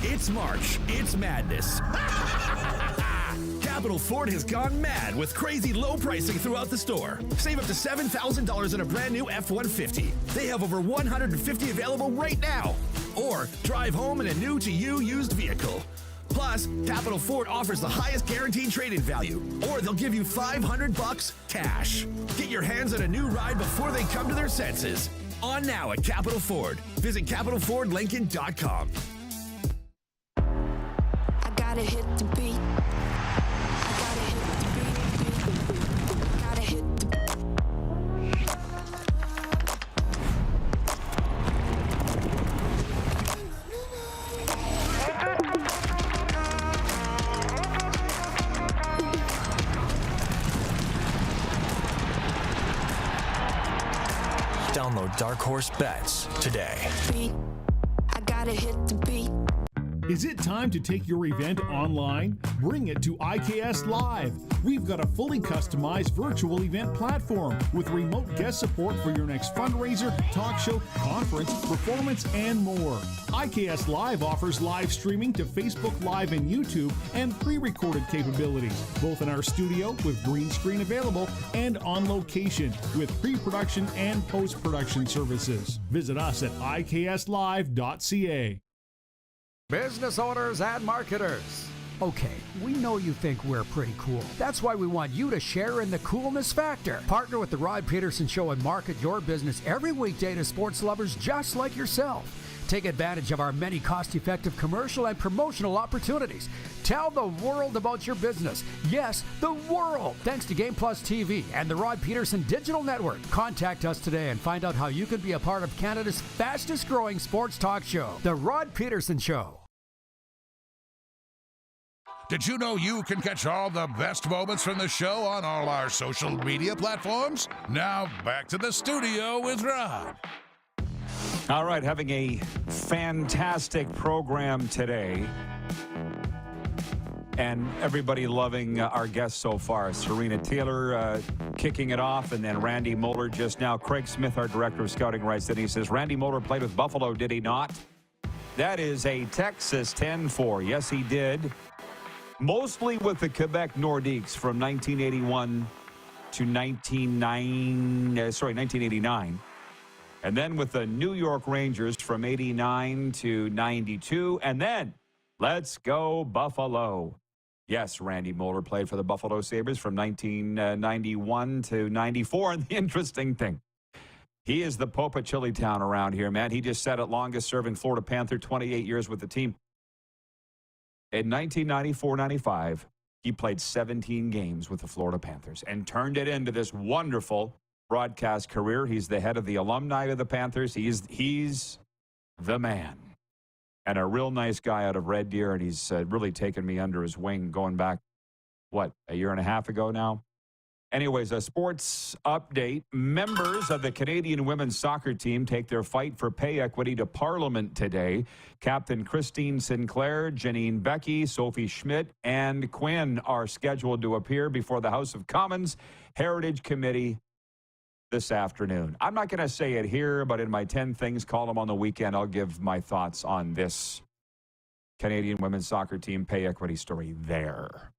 It's March. It's madness. Capital Ford has gone mad with crazy low pricing throughout the store. Save up to $7,000 on a brand new F-150. They have over 150 available right now. Or drive home in a new to you used vehicle. Plus, Capital Ford offers the highest guaranteed trade-in value, or they'll give you $500 cash. Get your hands on a new ride before they come to their senses. On now at Capital Ford. Visit CapitalFordLincoln.com. Gotta hit the beat. I gotta hit the beat. Gotta hit the Download Dark Horse Bets today. beat. I gotta hit the beat. Is it time to take your event online? Bring it to IKS Live. We've got a fully customized virtual event platform with remote guest support for your next fundraiser, talk show, conference, performance, and more. IKS Live offers live streaming to Facebook Live and YouTube and pre-recorded capabilities, both in our studio with green screen available and on location with pre-production and post-production services. Visit us at ikslive.ca. Business owners and marketers. Okay, we know you think we're pretty cool. That's why we want you to share in the coolness factor. Partner with the Rod Pedersen Show and market your business every weekday to sports lovers just like yourself. Take advantage of our many cost-effective commercial and promotional opportunities. Tell the world about your business. Yes, the world. Thanks to Game Plus TV and the Rod Pedersen Digital Network. Contact us today and find out how you can be a part of Canada's fastest-growing sports talk show, The Rod Pedersen Show. Did you know you can catch all the best moments from the show on all our social media platforms? Now, back to the studio with Rod. All right, having a fantastic program today. And everybody loving our guests so far. Serena Taylor kicking it off, and then Randy Moller just now. Craig Smith, our director of scouting, writes in. He says, Randy Moller played with Buffalo, did he not? That is a Texas 10-4. Yes, he did. Mostly with the Quebec Nordiques from 1981 to 1989. And then with the New York Rangers from 89 to 92. And then, let's go Buffalo. Yes, Randy Moller played for the Buffalo Sabres from 1991 to 94. And the interesting thing, he is the Pope of Chilitown around here, man. He just said it, longest serving Florida Panther, 28 years with the team. In 1994-95, he played 17 games with the Florida Panthers and turned it into this wonderful broadcast career. He's the head of the alumni of the Panthers. He's the man. And a real nice guy out of Red Deer, and he's really taken me under his wing going back, a year and a half ago now? Anyways, a sports update. Members of the Canadian women's soccer team take their fight for pay equity to Parliament today. Captain Christine Sinclair, Janine Becky, Sophie Schmidt, and Quinn are scheduled to appear before the House of Commons Heritage Committee this afternoon. I'm not going to say it here, but in my 10 Things column on the weekend, I'll give my thoughts on this Canadian women's soccer team pay equity story there.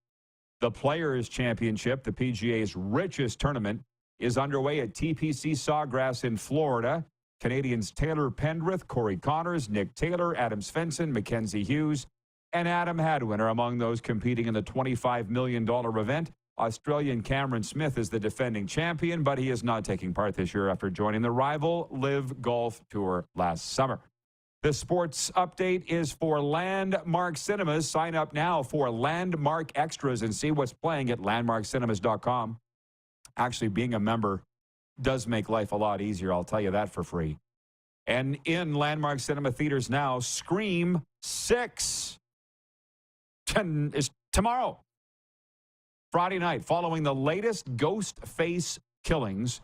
The Players' Championship, the PGA's richest tournament, is underway at TPC Sawgrass in Florida. Canadians Taylor Pendrith, Corey Connors, Nick Taylor, Adam Svensson, Mackenzie Hughes, and Adam Hadwin are among those competing in the $25 million event. Australian Cameron Smith is the defending champion, but he is not taking part this year after joining the rival Live Golf Tour last summer. The sports update is for Landmark Cinemas. Sign up now for Landmark Extras and see what's playing at landmarkcinemas.com. Actually, being a member does make life a lot easier. I'll tell you that for free. And in Landmark Cinema Theaters now, Scream 6 is tomorrow, Friday night. Following the latest ghost face killings,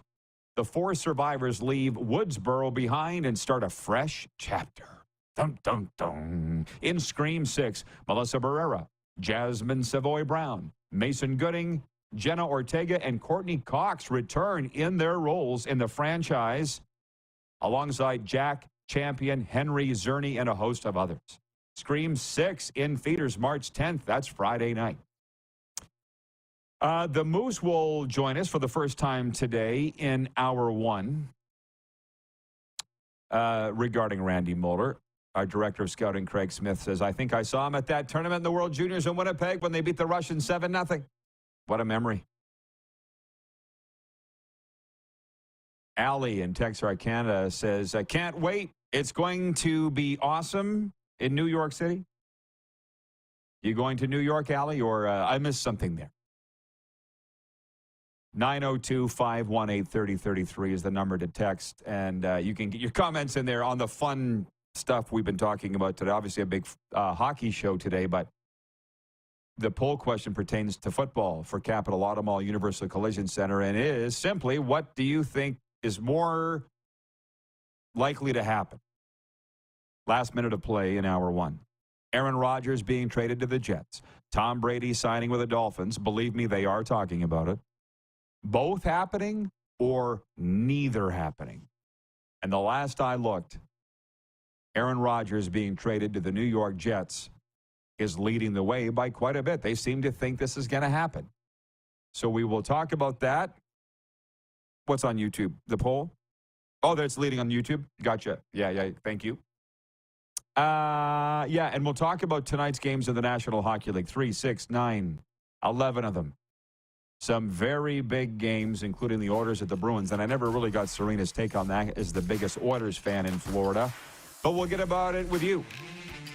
the 4 survivors leave Woodsboro behind and start a fresh chapter. Dun, dun, dun. In Scream 6, Melissa Barrera, Jasmine Savoy Brown, Mason Gooding, Jenna Ortega, and Courtney Cox return in their roles in the franchise alongside Jack Champion, Henry Zerny, and a host of others. Scream 6 in theaters March 10th. That's Friday night. The Moose will join us for the first time today in Hour 1 regarding Randy Moller. Our director of scouting, Craig Smith, says, I think I saw him at that tournament in the World Juniors in Winnipeg when they beat the Russians 7-0. What a memory. Allie in Texarkana says, I can't wait. It's going to be awesome in New York City. You going to New York, Allie, or I missed something there? 902-518-3033 is the number to text, and you can get your comments in there on the fun stuff we've been talking about today. Obviously, a big hockey show today, but the poll question pertains to football for Capital Auto Mall Universal Collision Center, and it is simply, what do you think is more likely to happen? Last minute of play in Hour 1. Aaron Rodgers being traded to the Jets. Tom Brady signing with the Dolphins. Believe me, they are talking about it. Both happening or neither happening? And the last I looked, Aaron Rodgers being traded to the New York Jets is leading the way by quite a bit. They seem to think this is going to happen. So we will talk about that. What's on YouTube? The poll? Oh, that's leading on YouTube? Gotcha. Yeah. Thank you. And we'll talk about tonight's games of the National Hockey League. 3, 6, 9, 11 of them. Some very big games, including the Oilers at the Bruins. And I never really got Serena's take on that as the biggest Oilers fan in Florida. But we'll get about it with you.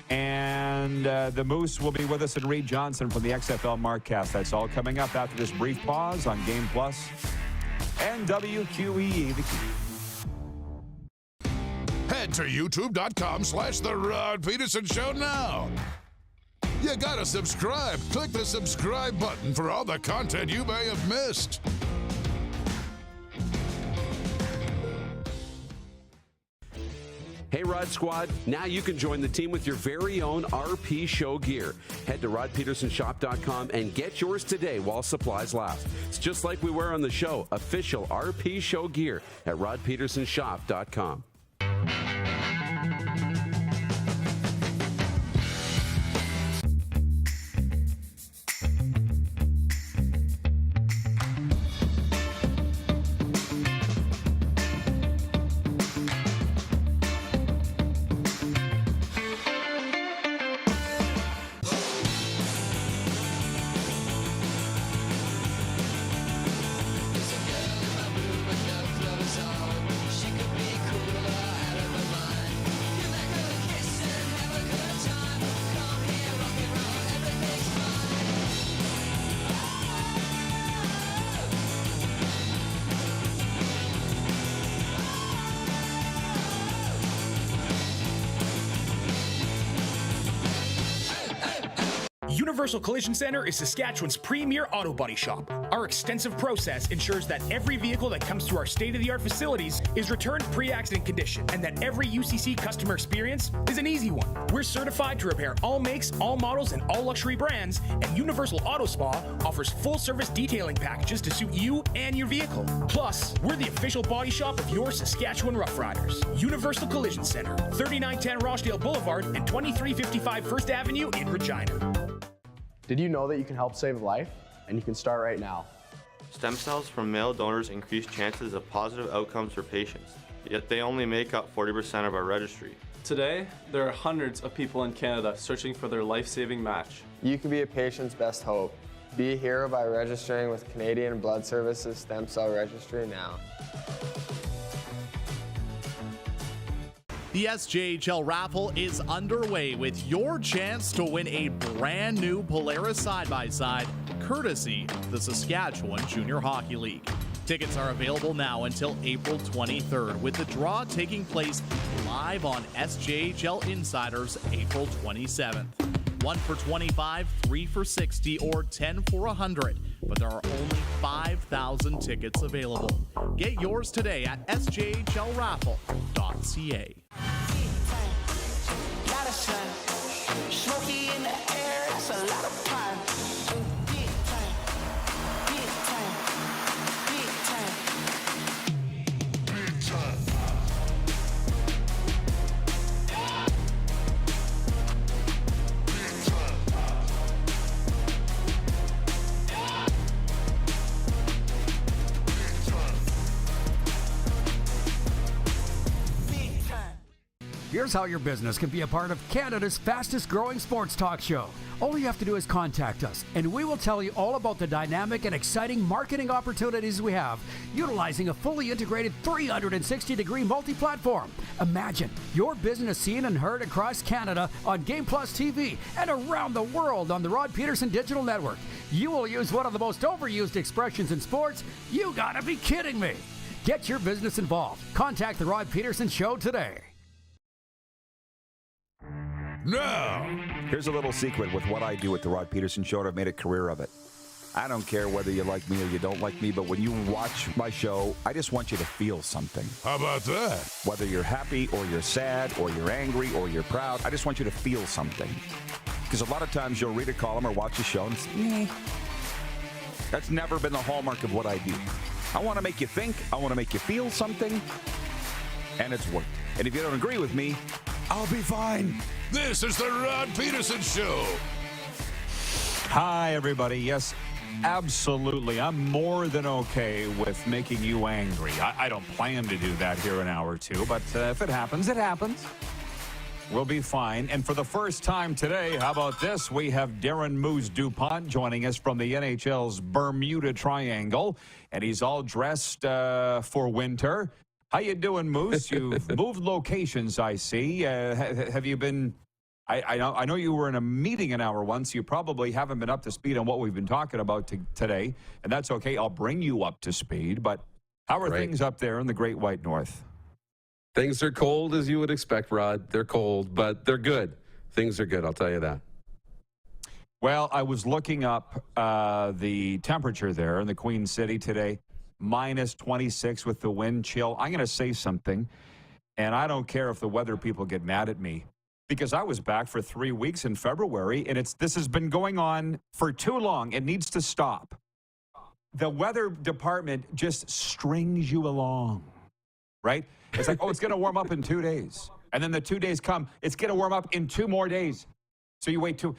And the Moose will be with us, and Reid Johnson from the XFL Markcast. That's all coming up after this brief pause on Game Plus and WQEE The Key. Head to youtube.com/The Rod Pedersen Show now. You gotta subscribe. Click the subscribe button for all the content you may have missed. Hey, Rod Squad, now you can join the team with your very own RP Show gear. Head to rodpetersenshop.com and get yours today while supplies last. It's just like we wear on the show, official RP Show gear at rodpetersenshop.com. Universal Collision Center is Saskatchewan's premier auto body shop. Our extensive process ensures that every vehicle that comes through our state-of-the-art facilities is returned pre-accident condition, and that every UCC customer experience is an easy one. We're certified to repair all makes, all models, and all luxury brands, and Universal Auto Spa offers full-service detailing packages to suit you and your vehicle. Plus, we're the official body shop of your Saskatchewan Rough Riders. Universal Collision Center, 3910 Rochdale Boulevard and 2355 First Avenue in Regina. Did you know that you can help save a life? And you can start right now. Stem cells from male donors increase chances of positive outcomes for patients, yet they only make up 40% of our registry. Today, there are hundreds of people in Canada searching for their life-saving match. You can be a patient's best hope. Be a hero by registering with Canadian Blood Services Stem Cell Registry now. The SJHL raffle is underway with your chance to win a brand new Polaris side-by-side, courtesy of the Saskatchewan Junior Hockey League. Tickets are available now until April 23rd, with the draw taking place live on SJHL Insiders April 27th. 1 for $25, 3 for $60, or 10 for $100. But there are only 5,000 tickets available. Get yours today at sjhlraffle.ca. Smoky in the air, that's a lot of fun. Big time, big time, big time, big time. Here's how your business can be a part of Canada's fastest growing sports talk show. All you have to do is contact us, and we will tell you all about the dynamic and exciting marketing opportunities we have, utilizing a fully integrated 360-degree multi-platform. Imagine your business seen and heard across Canada on Game Plus TV and around the world on the Rod Pedersen Digital Network. You will use one of the most overused expressions in sports. You gotta be kidding me. Get your business involved. Contact the Rod Pedersen Show today. Now, here's a little secret with what I do at the Rod Pedersen Show. I've made a career of it. I don't care whether you like me or you don't like me, but when you watch my show, I just want you to feel something. How about that? Whether you're happy or you're sad or you're angry or you're proud, I just want you to feel something. Because a lot of times you'll read a column or watch a show and it's, That's never been the hallmark of what I do. I want to make you think, I want to make you feel something, and it's worked. And if you don't agree with me, I'll be fine. This is the Rod Pedersen Show. Hi, everybody. Yes, absolutely. I'm more than okay with making you angry. I don't plan to do that here in an hour or two, but if it happens, it happens. We'll be fine. And for the first time today, how about this? We have Darren Moose DuPont joining us from the NHL's Bermuda Triangle, and he's all dressed for winter. How you doing, Moose? You've moved locations, I see. Have you been... I know you were in a meeting an hour once. You probably haven't been up to speed on what we've been talking about today, and that's okay. I'll bring you up to speed. But how are things up there in the Great White North? Things are cold, as you would expect, Rod. They're cold, but they're good. Things are good, I'll tell you that. Well, I was looking up the temperature there in the Queen City today, minus 26 with the wind chill. I'm going to say something, and I don't care if the weather people get mad at me, because I was back for 3 weeks in February, and this has been going on for too long. It needs to stop. The weather department just strings you along, right? It's like, oh, it's going to warm up in 2 days. And then the 2 days come, it's going to warm up in 2 more days. So you wait 2.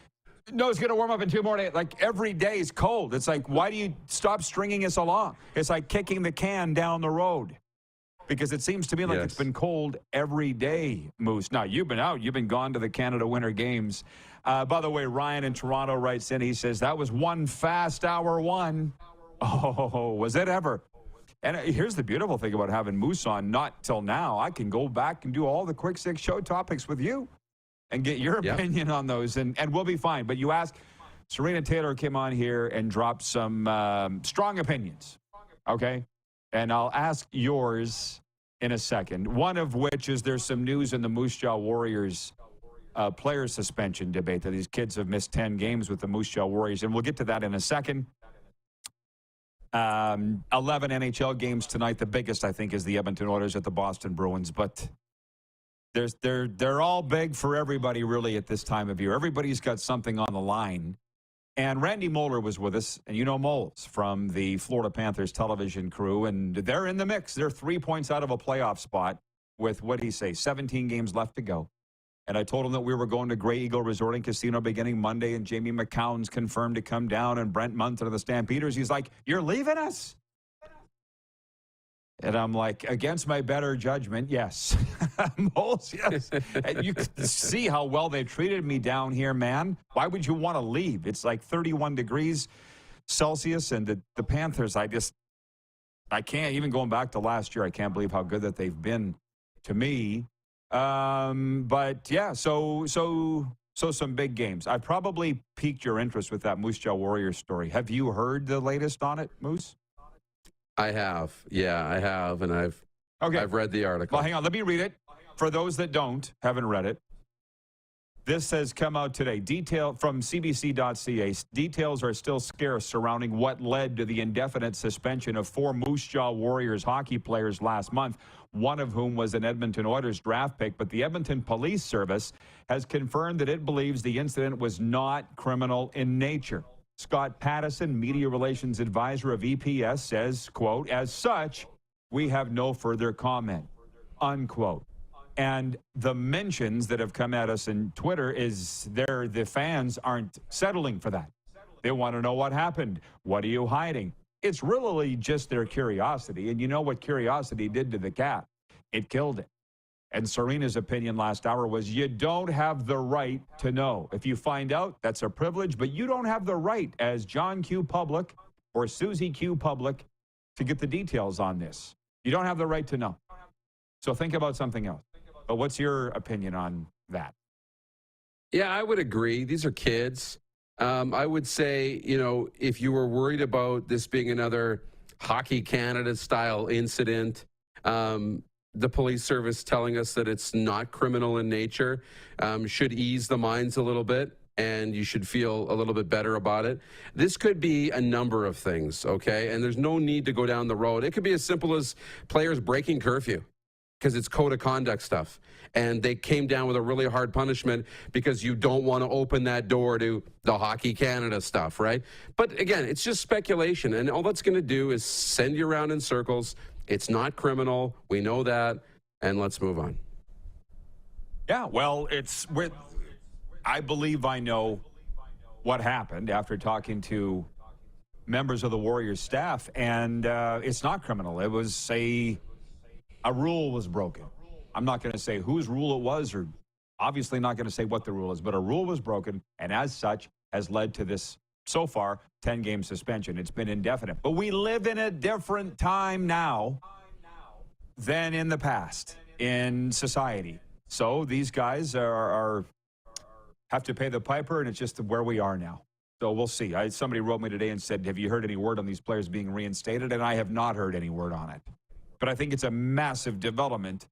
No, it's going to warm up in 2 more days. Like every day is cold. It's like, why do you stop stringing us along? It's like kicking the can down the road. Because it seems to me like it's been cold every day, Moose. Now, you've been out. You've been gone to the Canada Winter Games. By the way, Ryan in Toronto writes in. He says, that was one fast hour one. Oh, was it ever? And here's the beautiful thing about having Moose on, not till now. I can go back and do all the Quick Six show topics with you and get your opinion on those, and we'll be fine. But you asked, Serena Taylor came on here and dropped some strong opinions, okay? And I'll ask yours in a second, one of which is there's some news in the Moose Jaw Warriors player suspension debate that these kids have missed 10 games with the Moose Jaw Warriors, and we'll get to that in a second. 11 NHL games tonight. The biggest, I think, is the Edmonton Oilers at the Boston Bruins, but they're all big for everybody really at this time of year. Everybody's got something on the line. And Randy Moller was with us, and you know Moles from the Florida Panthers television crew, and they're in the mix. They're 3 points out of a playoff spot with, what did he say, 17 games left to go. And I told him that we were going to Grey Eagle Resort and Casino beginning Monday, and Jamie McCown's confirmed to come down, and Brent Munson of the Stampeders. He's like, "You're leaving us?" And I'm like, against my better judgment, yes. Moles, yes. And you can see how well they treated me down here, man. Why would you want to leave? It's like 31 degrees Celsius, and the Panthers, I can't, even going back to last year, I can't believe how good that they've been to me. But, yeah, so some big games. I probably piqued your interest with that Moose Jaw Warriors story. Have you heard the latest on it, Moose? I have. Yeah, I have, and I've read the article. Well, hang on. Let me read it. For those that haven't read it, this has come out today. Detail from CBC.ca. Details are still scarce surrounding what led to the indefinite suspension of 4 Moose Jaw Warriors hockey players last month, one of whom was an Edmonton Oilers draft pick. But the Edmonton Police Service has confirmed that it believes the incident was not criminal in nature. Scott Pedersen, media relations advisor of EPS, says, quote, "As such, we have no further comment," unquote. And the mentions that have come at us in Twitter is the fans aren't settling for that. They want to know what happened. What are you hiding? It's really just their curiosity. And you know what curiosity did to the cat? It killed it. And Serena's opinion last hour was, you don't have the right to know. If you find out, that's a privilege, but you don't have the right as John Q. Public or Susie Q. Public to get the details on this. You don't have the right to know. So think about something else. But what's your opinion on that? Yeah, I would agree. These are kids. I would say, if you were worried about this being another Hockey Canada style incident, the police service telling us that it's not criminal in nature should ease the minds a little bit, and you should feel a little bit better about it. This could be a number of things, okay? And there's no need to go down the road. It could be as simple as players breaking curfew because it's code of conduct stuff. And they came down with a really hard punishment because you don't want to open that door to the Hockey Canada stuff, right? But again, it's just speculation, and all that's going to do is send you around in circles. It's not criminal. We know that. And let's move on. Yeah, well, I believe I know what happened after talking to members of the Warriors staff, and it's not criminal. It was a rule was broken. I'm not going to say whose rule it was, or obviously not going to say what the rule is, but a rule was broken, and as such has led to this, so far, 10-game suspension. It's been indefinite. But we live in a different time now than in the past in society. So these guys have to pay the piper, and it's just where we are now. So we'll see. Somebody wrote me today and said, have you heard any word on these players being reinstated? And I have not heard any word on it. But I think it's a massive development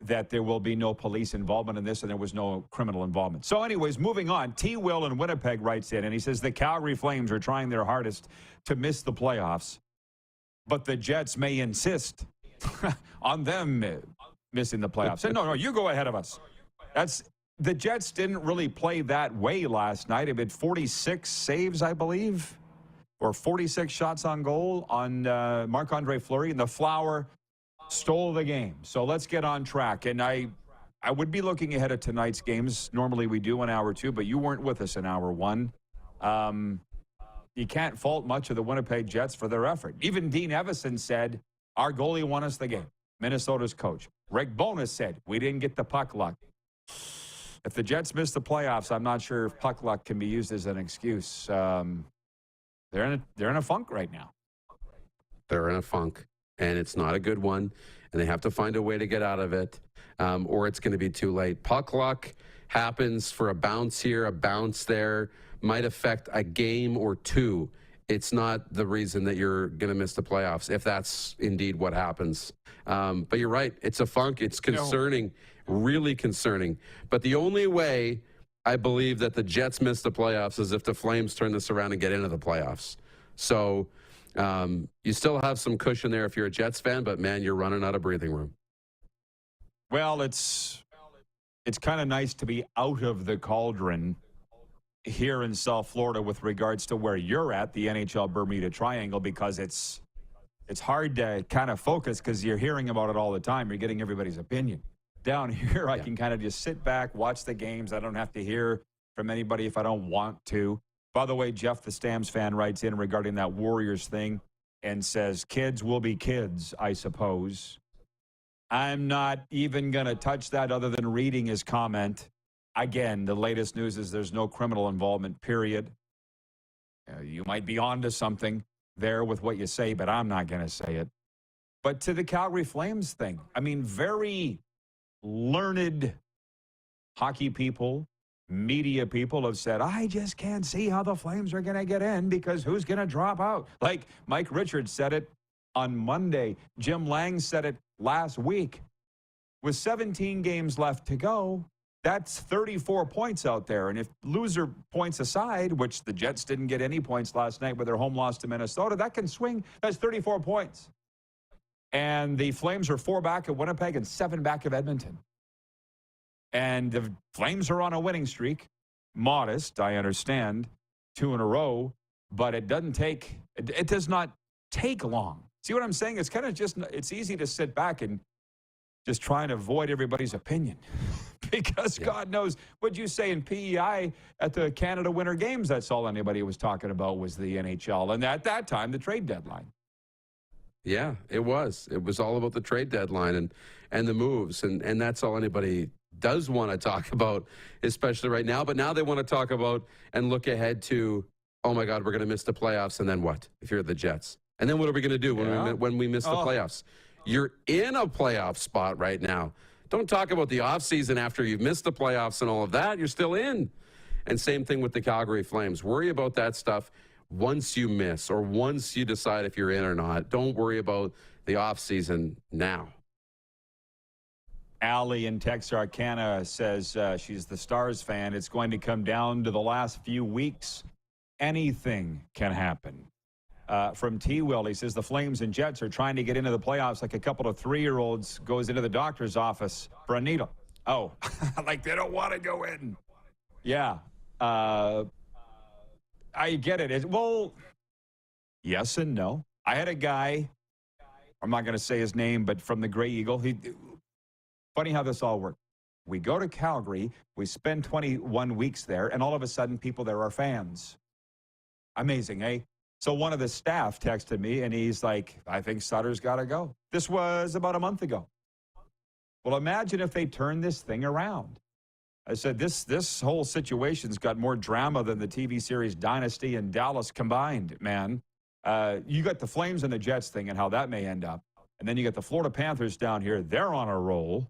that there will be no police involvement in this, and there was no criminal involvement. So anyways, moving on, T. Will in Winnipeg writes in, and he says the Calgary Flames are trying their hardest to miss the playoffs, but the Jets may insist on them missing the playoffs. And no, you go ahead of us. The Jets didn't really play that way last night. They had 46 saves, I believe, or 46 shots on goal on Marc-Andre Fleury, and the Flower stole the game. So let's get on track. And I would be looking ahead of tonight's games. Normally we do in hour 2, but you weren't with us in hour 1. You can't fault much of the Winnipeg Jets for their effort. Even Dean Evison said, our goalie won us the game. Minnesota's coach. Rick Bowness said, we didn't get the puck luck. If the Jets miss the playoffs, I'm not sure if puck luck can be used as an excuse. They're in a funk right now. They're in a funk, and it's not a good one, and they have to find a way to get out of it, or it's going to be too late. Puck luck happens for a bounce here, a bounce there, might affect a game or two it's not the reason that you're going to miss the playoffs, if that's indeed what happens. But you're right. It's a funk. It's concerning, really concerning. But the only way I believe that the Jets miss the playoffs is if the Flames turn this around and get into the playoffs. So you still have some cushion there if you're a Jets fan, but, man, you're running out of breathing room. Well, it's kind of nice to be out of the cauldron here in South Florida with regards to where you're at, the NHL Bermuda Triangle, because it's hard to kind of focus because you're hearing about it all the time. You're getting everybody's opinion. Down here, I can kind of just sit back, watch the games. I don't have to hear from anybody if I don't want to. By the way, Jeff, the Stamps fan, writes in regarding that Warriors thing and says, kids will be kids, I suppose. I'm not even going to touch that other than reading his comment. Again, the latest news is there's no criminal involvement, period. You might be onto something there with what you say, but I'm not going to say it. But to the Calgary Flames thing, I mean, very learned hockey people, media people have said, I just can't see how the Flames are going to get in because who's going to drop out? Like Mike Richards said it on Monday. Jim Lang said it last week. With 17 games left to go, that's 34 points out there. And if loser points aside, which the Jets didn't get any points last night with their home loss to Minnesota, that can swing. That's 34 points. And the Flames are 4 back of Winnipeg and 7 back of Edmonton. And the Flames are on a winning streak. Modest, I understand, 2 in a row. But it does not take long. See what I'm saying? It's kind of it's easy to sit back and just try and avoid everybody's opinion. Because God knows, what'd you say in PEI at the Canada Winter Games? That's all anybody was talking about was the NHL. And at that time, the trade deadline. Yeah, it was. It was all about the trade deadline and the moves. And that's all anybody does want to talk about, especially right now. But now they want to talk about and look ahead to, oh, my God, we're going to miss the playoffs. And then what if you're the Jets? And then what are we going to do when we miss the playoffs? You're in a playoff spot right now. Don't talk about the offseason after you've missed the playoffs and all of that. You're still in. And same thing with the Calgary Flames. Worry about that stuff once you miss or once you decide if you're in or not. Don't worry about the offseason now. Allie in Texarkana says she's the Stars fan. It's going to come down to the last few weeks. Anything can happen. From T-Will, he says the Flames and Jets are trying to get into the playoffs like a couple of 3-year-olds goes into the doctor's office for a needle. Oh, like they don't want to go in. Yeah. I get it. Well, yes and no. I had a guy, I'm not going to say his name, but from the Grey Eagle. Funny how this all worked. We go to Calgary, we spend 21 weeks there, and all of a sudden people there are fans. Amazing, eh? So one of the staff texted me, and he's like, I think Sutter's got to go. This was about a month ago. Well, imagine if they turn this thing around. I said, this whole situation's got more drama than the TV series Dynasty and Dallas combined, man. You got the Flames and the Jets thing and how that may end up. And then you got the Florida Panthers down here. They're on a roll.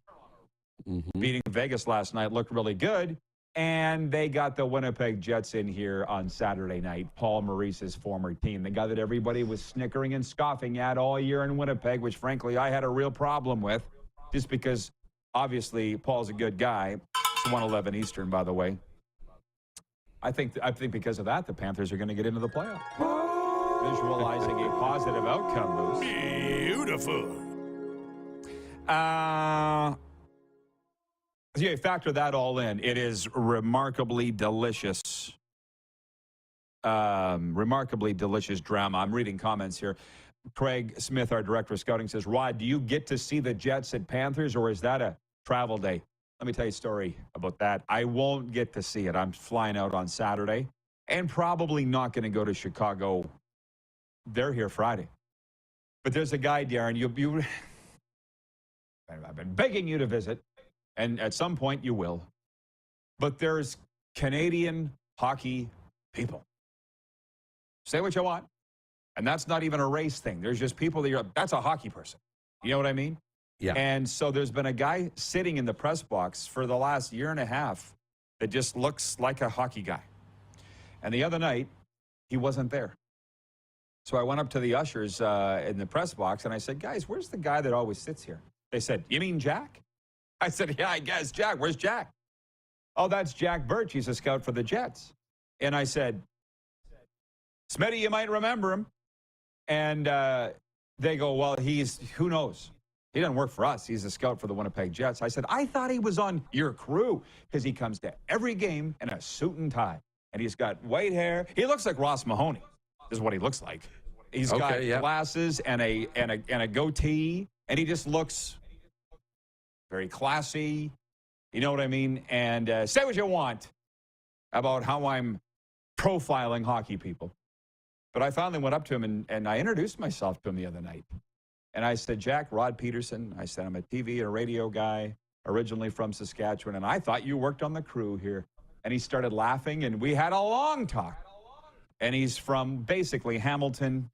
Beating Vegas last night looked really good. And they got the Winnipeg Jets in here on Saturday night, Paul Maurice's former team, the guy that everybody was snickering and scoffing at all year in Winnipeg, which, frankly, I had a real problem with just because, obviously, Paul's a good guy. It's 1:11 Eastern, by the way. I think because of that, the Panthers are going to get into the playoffs. Visualizing a positive outcome, Moose. Beautiful. Yeah, factor that all in. It is remarkably delicious. Remarkably delicious drama. I'm reading comments here. Craig Smith, our director of scouting, says, Rod, do you get to see the Jets at Panthers, or is that a travel day? Let me tell you a story about that. I won't get to see it. I'm flying out on Saturday and probably not going to go to Chicago. They're here Friday. But there's a guy, Darren, I've been begging you to visit. And at some point you will. But there's Canadian hockey people. Say what you want. And that's not even a race thing. There's just people that's a hockey person. You know what I mean? Yeah. And so there's been a guy sitting in the press box for the last year and a half that just looks like a hockey guy. And the other night, he wasn't there. So I went up to the ushers in the press box, and I said, guys, where's the guy that always sits here? They said, you mean Jack? I said, yeah, I guess Jack. Where's Jack? Oh, that's Jack Birch. He's a scout for the Jets. And I said, Smitty, you might remember him. And they go, well, who knows? He doesn't work for us. He's a scout for the Winnipeg Jets. I said, I thought he was on your crew because he comes to every game in a suit and tie. And he's got white hair. He looks like Ross Mahoney is what he looks like. He's got glasses and a goatee, and he just looks very classy. You know what I mean? And say what you want about how I'm profiling hockey people. But I finally went up to him, and I introduced myself to him the other night. And I said, Jack, Rod Pedersen. I said, I'm a TV and a radio guy, originally from Saskatchewan, and I thought you worked on the crew here. And he started laughing, and we had a long talk. And he's from basically Hamilton,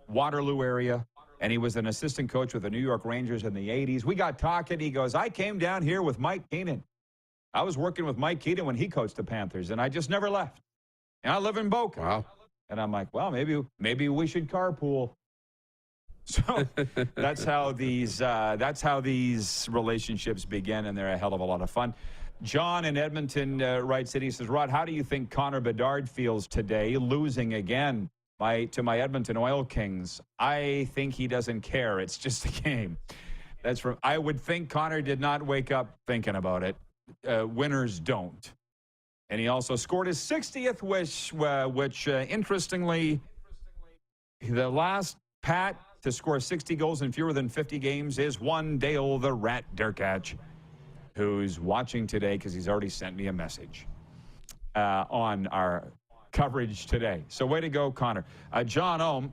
Waterloo area, and he was an assistant coach with the New York Rangers in the 80s. We got talking. He goes, I came down here with Mike Keenan. I was working with Mike Keenan when he coached the Panthers, and I just never left. And I live in Boca. Wow. And I'm like, well, maybe we should carpool. So that's how these relationships begin, and they're a hell of a lot of fun. John in Edmonton writes in. He says, Rod, how do you think Connor Bedard feels today, losing again to my Edmonton Oil Kings? I think he doesn't care. It's just a game. I would think Connor did not wake up thinking about it. Winners don't. And he also scored his 60th wish, which interestingly, the last Pat to score 60 goals in fewer than 50 games is one Dale the Rat Derkach, who's watching today because he's already sent me a message on our coverage today. So way to go, Connor. John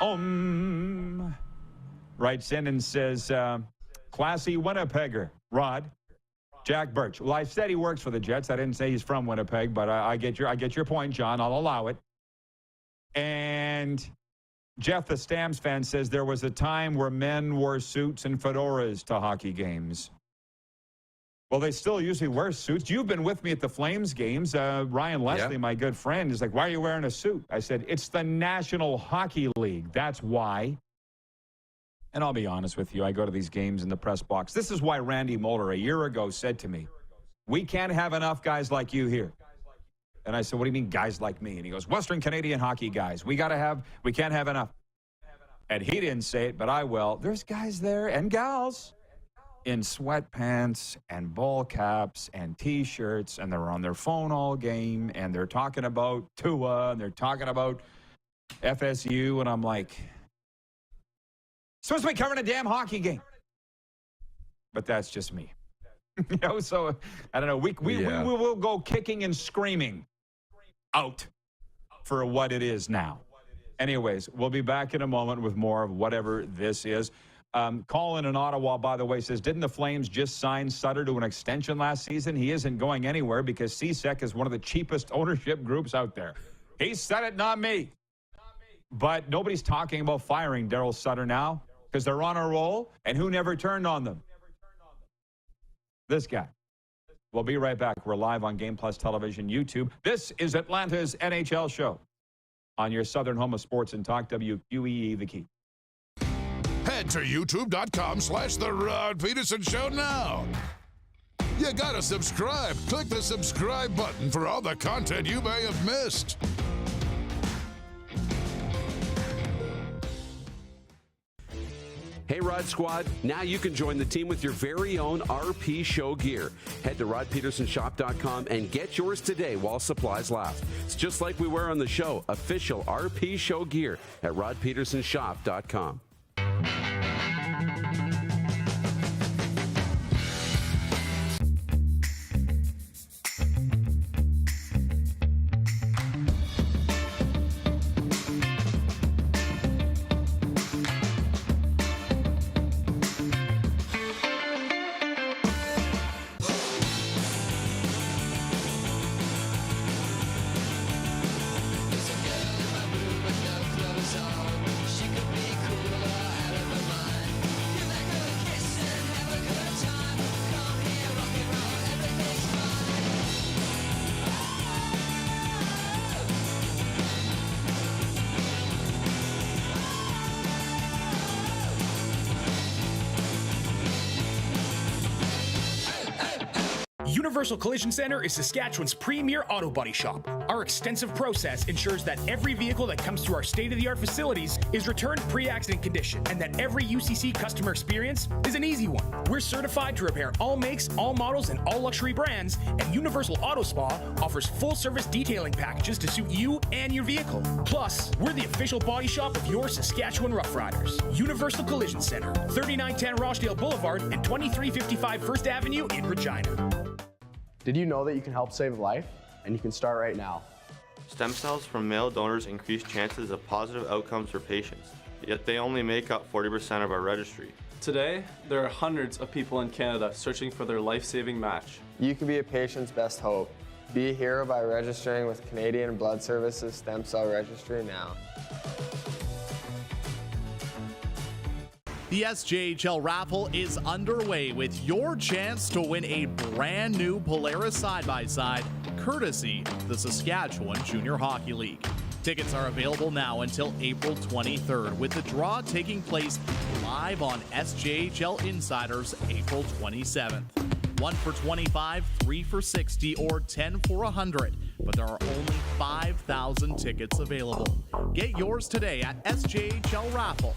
Ohm writes in and says, classy Winnipegger, Rod. Jack Birch. Well, I said he works for the Jets. I didn't say he's from Winnipeg, but I get your point, John. I'll allow it. And Jeff, the Stamps fan, says there was a time where men wore suits and fedoras to hockey games. Well, they still usually wear suits. You've been with me at the Flames games. Ryan Leslie, my good friend, is like, why are you wearing a suit? I said, it's the National Hockey League. That's why. And I'll be honest with you, I go to these games in the press box. This is why Randy Moller a year ago said to me, we can't have enough guys like you here. And I said, what do you mean guys like me? And he goes, Western Canadian hockey guys. We can't have enough. And he didn't say it, but I will. There's guys there and gals in sweatpants and ball caps and T-shirts, and they're on their phone all game, and they're talking about Tua, and they're talking about FSU, and I'm like, supposed to be covering a damn hockey game. But that's just me. So I don't know. We will go kicking and screaming out for what it is now. Anyways, we'll be back in a moment with more of whatever this is. Colin in Ottawa, by the way, says, didn't the Flames just sign Sutter to an extension last season? He isn't going anywhere because CSEC is one of the cheapest ownership groups out there. He said it, not me. But nobody's talking about firing Daryl Sutter now because they're on a roll, and who never turned on them? This guy. We'll be right back. We're live on Game Plus Television, YouTube. This is Atlanta's NHL show on your southern home of sports and talk, WQEE, The Key. Head to youtube.com/The Rod Pedersen Show now. You gotta subscribe. Click the subscribe button for all the content you may have missed. Hey, Rod Squad, now you can join the team with your very own RP Show gear. Head to rodpetersonshop.com and get yours today while supplies last. It's just like we wear on the show, official RP Show gear at rodpetersonshop.com. She could be cool. Universal Collision Center is Saskatchewan's premier auto body shop. Our extensive process ensures that every vehicle that comes through our state-of-the-art facilities is returned pre-accident condition, and that every UCC customer experience is an easy one. We're certified to repair all makes, all models, and all luxury brands, and Universal Auto Spa offers full-service detailing packages to suit you and your vehicle. Plus, we're the official body shop of your Saskatchewan Rough Riders. Universal Collision Center, 3910 Rochdale Boulevard and 2355 First Avenue in Regina. Did you know that you can help save a life? And you can start right now. Stem cells from male donors increase chances of positive outcomes for patients, yet they only make up 40% of our registry. Today, there are hundreds of people in Canada searching for their life-saving match. You can be a patient's best hope. Be a hero by registering with Canadian Blood Services Stem Cell Registry now. The SJHL raffle is underway with your chance to win a brand new Polaris side-by-side, courtesy the Saskatchewan Junior Hockey League. Tickets are available now until April 23rd, with the draw taking place live on SJHL Insiders April 27th. 1 for 25, 3 for 60, or 10 for 100, but there are only 5,000 tickets available. Get yours today at sjhlraffle.ca.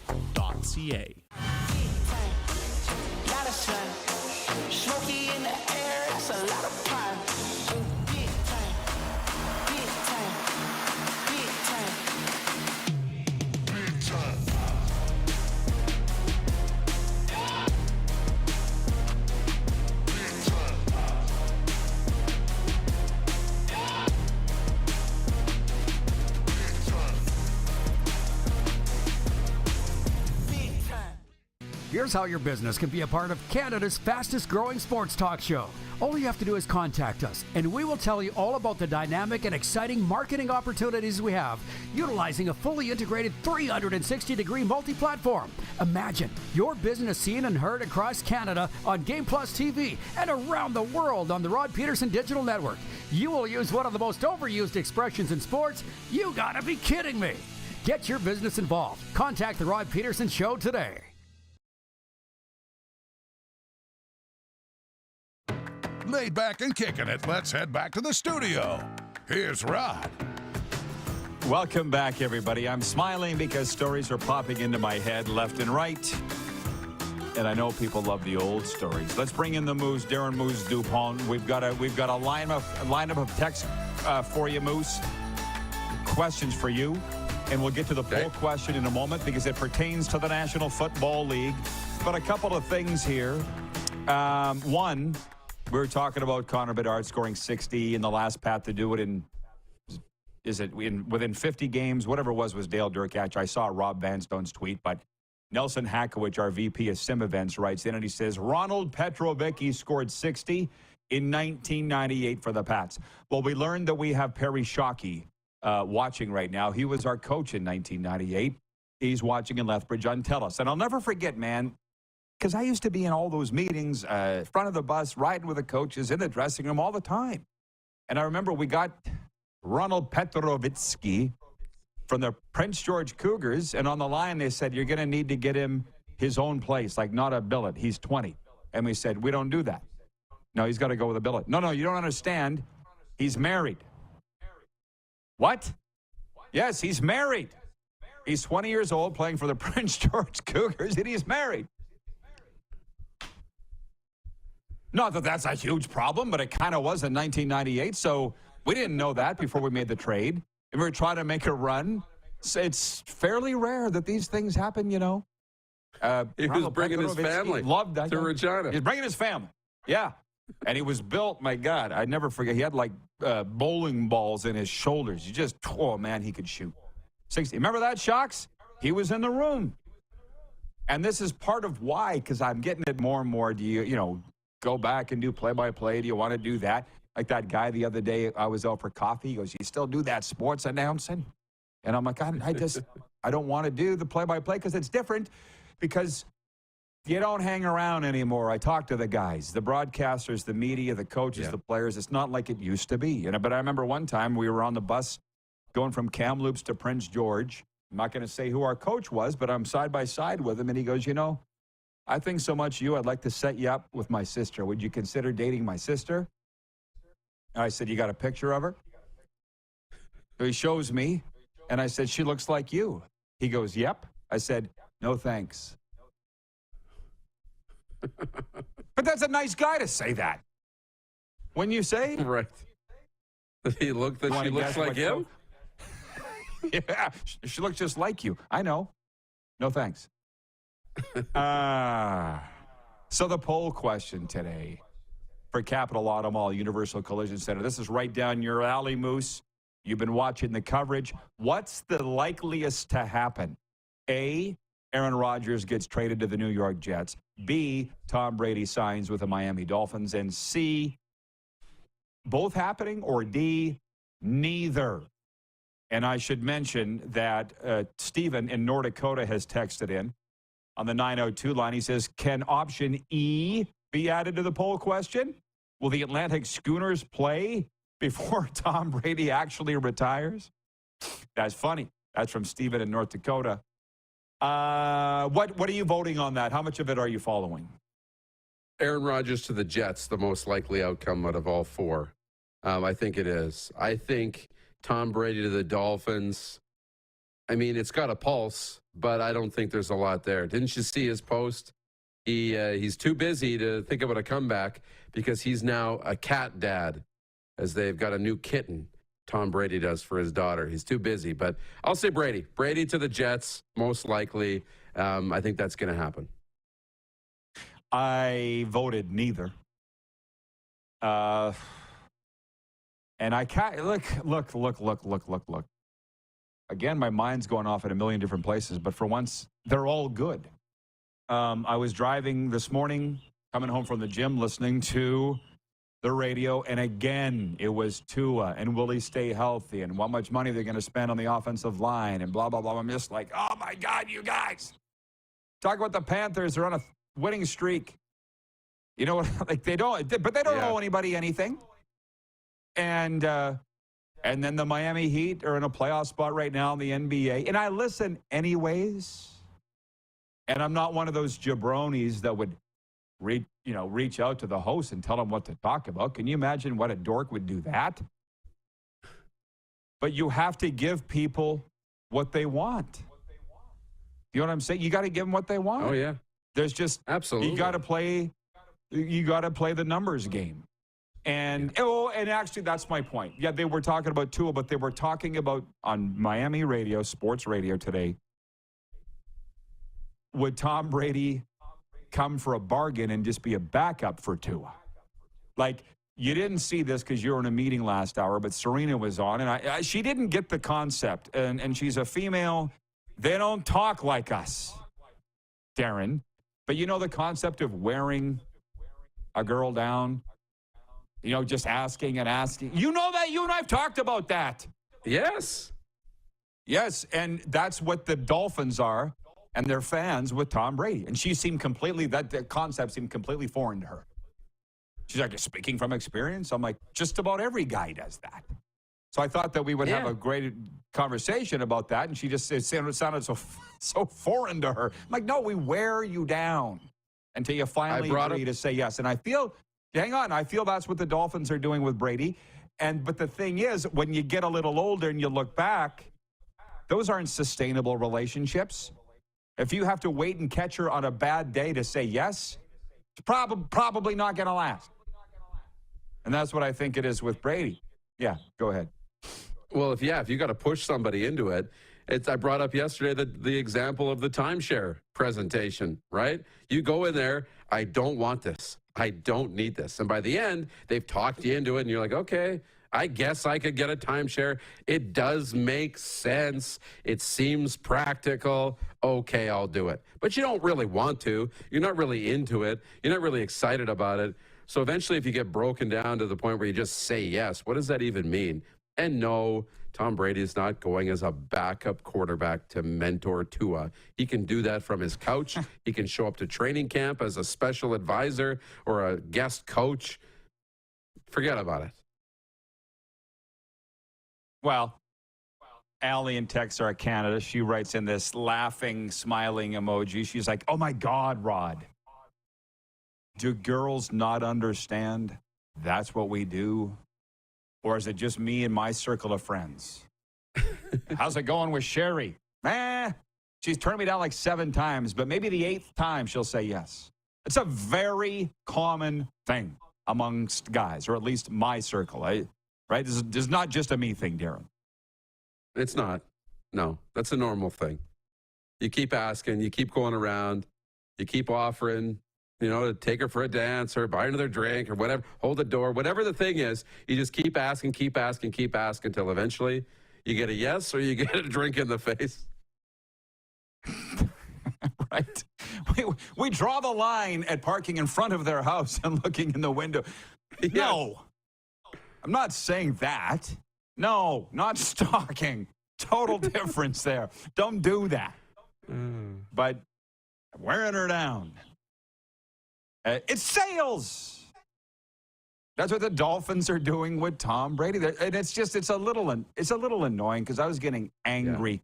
Smoky in the air, that's a lot of prime. Big time, big time, big time, big time. Here's how your business can be a part of Canada's fastest growing sports talk show. All you have to do is contact us, and we will tell you all about the dynamic and exciting marketing opportunities we have, utilizing a fully integrated 360-degree multi-platform. Imagine your business seen and heard across Canada on Game Plus TV and around the world on the Rod Pedersen Digital Network. You will use one of the most overused expressions in sports. You gotta be kidding me. Get your business involved. Contact the Rod Pedersen Show today. Laid back and kicking it, let's head back to the studio. Here's Rod. Welcome back, everybody. I'm smiling because stories are popping into my head left and right. And I know people love the old stories. Let's bring in the Moose, Darren Moose Dupont. We've got a lineup of text for you, Moose. Questions for you. And we'll get to the poll question in a moment because it pertains to the National Football League. But a couple of things here. One, we were talking about Connor Bedard scoring 60 in the last path to do it within 50 games, whatever it was Dale Durkach. I saw Rob Vanstone's tweet, but Nelson Hakowicz, our VP of Sim Events, writes in and he says, Ronald Petrovic, he scored 60 in 1998 for the Pats. Well, we learned that we have Perry Shockey watching right now. He was our coach in 1998. He's watching in Lethbridge on TELUS. And I'll never forget, man, because I used to be in all those meetings, front of the bus, riding with the coaches, in the dressing room all the time. And I remember we got Ronald Petrovitsky from the Prince George Cougars, and on the line they said, you're going to need to get him his own place, like not a billet. He's 20. And we said, we don't do that. No, he's got to go with a billet. No, you don't understand. He's married. What? Yes, he's married. He's 20 years old, playing for the Prince George Cougars, and he's married. Not that that's a huge problem, but it kind of was in 1998, so we didn't know that before we made the trade. And we were trying to make a run. So it's fairly rare that these things happen, you know. He was bringing his family loved that to Regina. He's bringing his family, yeah. And he was built, my God, I'd never forget. He had like bowling balls in his shoulders. You just, oh, man, he could shoot. 60. Remember that, Shocks? He was in the room. And this is part of why, because I'm getting it more and more. Do you know, go back and do play-by-play? Do you want to do that? Like that guy the other day, I was out for coffee. He goes, you still do that sports announcing? And I'm like, I don't want to do the play-by-play because it's different, because you don't hang around anymore. I talk to the guys, the broadcasters, the media, the coaches, the players. It's not like it used to be. But I remember one time we were on the bus going from Kamloops to Prince George. I'm not going to say who our coach was, but I'm side by side with him. And he goes, you know, I think so much of you, I'd like to set you up with my sister. Would you consider dating my sister? I said, you got a picture of her? So he shows me, and I said, she looks like you. He goes, yep. I said, no thanks. But that's a nice guy to say that. When you say? Right. She looks like him? Yeah, she looks just like you. I know. No thanks. So the poll question today for Capital Auto Mall Universal Collision Center. This is right down your alley, Moose. You've been watching the coverage. What's the likeliest to happen? A, Aaron Rodgers gets traded to the New York Jets. B, Tom Brady signs with the Miami Dolphins. And C, both happening, or D, neither. And I should mention that Stephen in North Dakota has texted in on the 902 line. He says, can option E be added to the poll question? Will the Atlantic Schooners play before Tom Brady actually retires? That's funny. That's from Stephen in North Dakota. What are you voting on that? How much of it are you following? Aaron Rodgers to the Jets, the most likely outcome out of all four. I think it is. I think Tom Brady to the Dolphins, I mean, it's got a pulse, but I don't think there's a lot there. Didn't you see his post? He's too busy to think about a comeback because he's now a cat dad, as they've got a new kitten. Tom Brady does for his daughter. He's too busy, but I'll say Brady. Brady to the Jets, most likely. I think that's going to happen. I voted neither. And I can't look. Again, my mind's going off at a million different places, but for once, they're all good. I was driving this morning, coming home from the gym, listening to the radio, and again, it was Tua, and will he stay healthy, and how much money they're going to spend on the offensive line, and blah, blah, blah. I'm just like, oh, my God, you guys. Talk about the Panthers. They're on a winning streak. You know what? Like, they don't owe anybody anything. And then the Miami Heat are in a playoff spot right now in the NBA. And I listen anyways. And I'm not one of those jabronis that would reach out to the host and tell them what to talk about. Can you imagine what a dork would do that? But you have to give people what they want. You know what I'm saying? You got to give them what they want. Oh, yeah. There's just absolutely. You got to play the numbers game. And actually, that's my point. Yeah, they were talking about Tua, but they were talking about on Miami radio, sports radio today, would Tom Brady come for a bargain and just be a backup for Tua? Like, you didn't see this because you were in a meeting last hour, but Serena was on, and she didn't get the concept, and she's a female. They don't talk like us, Darren. But you know the concept of wearing a girl down? Just asking and asking. You know that? You and I have talked about that. Yes. Yes, and that's what the Dolphins are and their fans with Tom Brady. And she seemed the concept seemed completely foreign to her. She's like, speaking from experience? I'm like, just about every guy does that. So I thought that we would have a great conversation about that, and it sounded so foreign to her. I'm like, no, we wear you down until you finally agree to say yes. And I feel... Hang on. I feel that's what the Dolphins are doing with Brady. But the thing is, when you get a little older and you look back, those aren't sustainable relationships. If you have to wait and catch her on a bad day to say yes, it's probably not going to last. And that's what I think it is with Brady. Yeah, go ahead. Well, if you got to push somebody into it, I brought up yesterday the example of the timeshare presentation, right? You go in there, I don't want this. I don't need this. And by the end, they've talked you into it, and you're like, okay, I guess I could get a timeshare. It does make sense. It seems practical. Okay, I'll do it. But you don't really want to. You're not really into it. You're not really excited about it. So eventually, if you get broken down to the point where you just say yes, what does that even mean? And no, Tom Brady is not going as a backup quarterback to mentor Tua. He can do that from his couch. He can show up to training camp as a special advisor or a guest coach. Forget about it. Well, Allie in Texarkana, Canada, she writes in this laughing, smiling emoji. She's like, oh, my God, Rod. Do girls not understand that's what we do? Or is it just me and my circle of friends? How's it going with Sherry? She's turned me down like 7 times, but maybe the 8th time she'll say yes. It's a very common thing amongst guys, or at least my circle, right? This is not just a me thing, Darren. It's not. No, that's a normal thing. You keep asking, you keep going around, you keep offering, to take her for a dance or buy another drink or whatever, hold the door, whatever the thing is, you just keep asking until eventually you get a yes or you get a drink in the face. Right? We draw the line at parking in front of their house and looking in the window. Yes. No, I'm not saying that. No, not stalking. Total difference there. Don't do that. But wearing her down. It's sales. That's what the Dolphins are doing with Tom Brady. And it's a little annoying because I was getting angry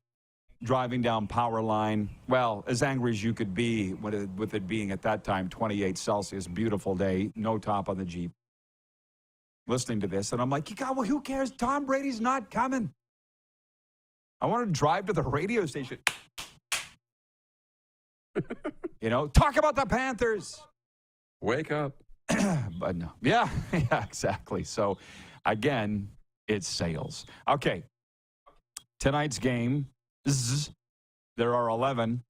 driving down Power Line. Well, as angry as you could be with it being at that time 28 Celsius, beautiful day, no top on the Jeep. Listening to this, and I'm like, God, well, who cares? Tom Brady's not coming. I want to drive to the radio station. Talk about the Panthers. Wake up. But no. Yeah, exactly. So, again, it's sales. Okay. Tonight's game, there are 11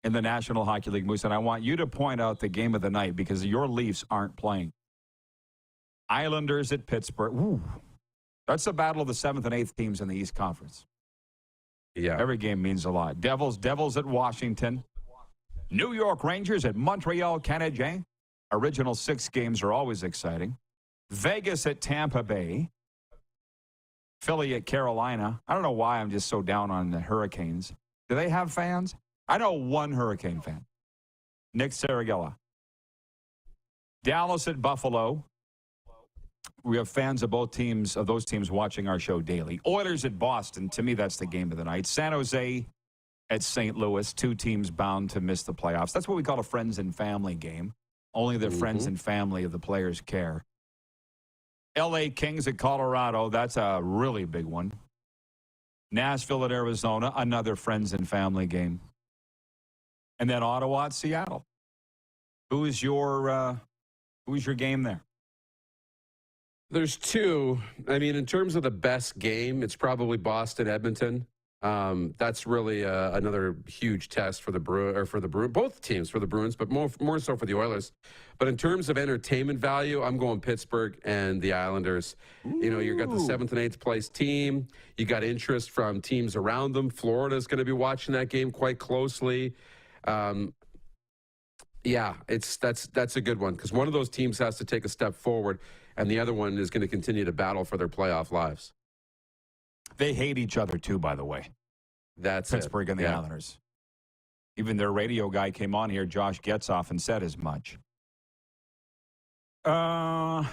in the National Hockey League, Moose, and I want you to point out the game of the night because your Leafs aren't playing. Islanders at Pittsburgh. Ooh, that's the battle of the 7th and 8th teams in the East Conference. Yeah. Every game means a lot. Devils at Washington. New York Rangers at Montreal Canadiens. Original 6 games are always exciting. Vegas at Tampa Bay. Philly at Carolina. I don't know why I'm just so down on the Hurricanes. Do they have fans? I know one Hurricane fan. Nick Saragella. Dallas at Buffalo. We have fans of both teams, of those teams watching our show daily. Oilers at Boston. To me, that's the game of the night. San Jose at St. Louis. 2 teams bound to miss the playoffs. That's what we call a friends and family game. Only the friends and family of the players care. L.A. Kings at Colorado. That's a really big one. Nashville at Arizona. Another friends and family game. And then Ottawa at Seattle. Who's your game there? There's 2. I mean, in terms of the best game, it's probably Boston-Edmonton. That's really another huge test for the Bruins, both teams, for the Bruins, but more so for the Oilers. But in terms of entertainment value, I'm going Pittsburgh and the Islanders. Ooh. You got the 7th and 8th place team. You got interest from teams around them. Florida's going to be watching that game quite closely. Yeah, that's a good one because one of those teams has to take a step forward, and the other one is going to continue to battle for their playoff lives. They hate each other, too, by the way. That's Pittsburgh and the Islanders. Even their radio guy came on here, Josh Getzoff, and said as much. I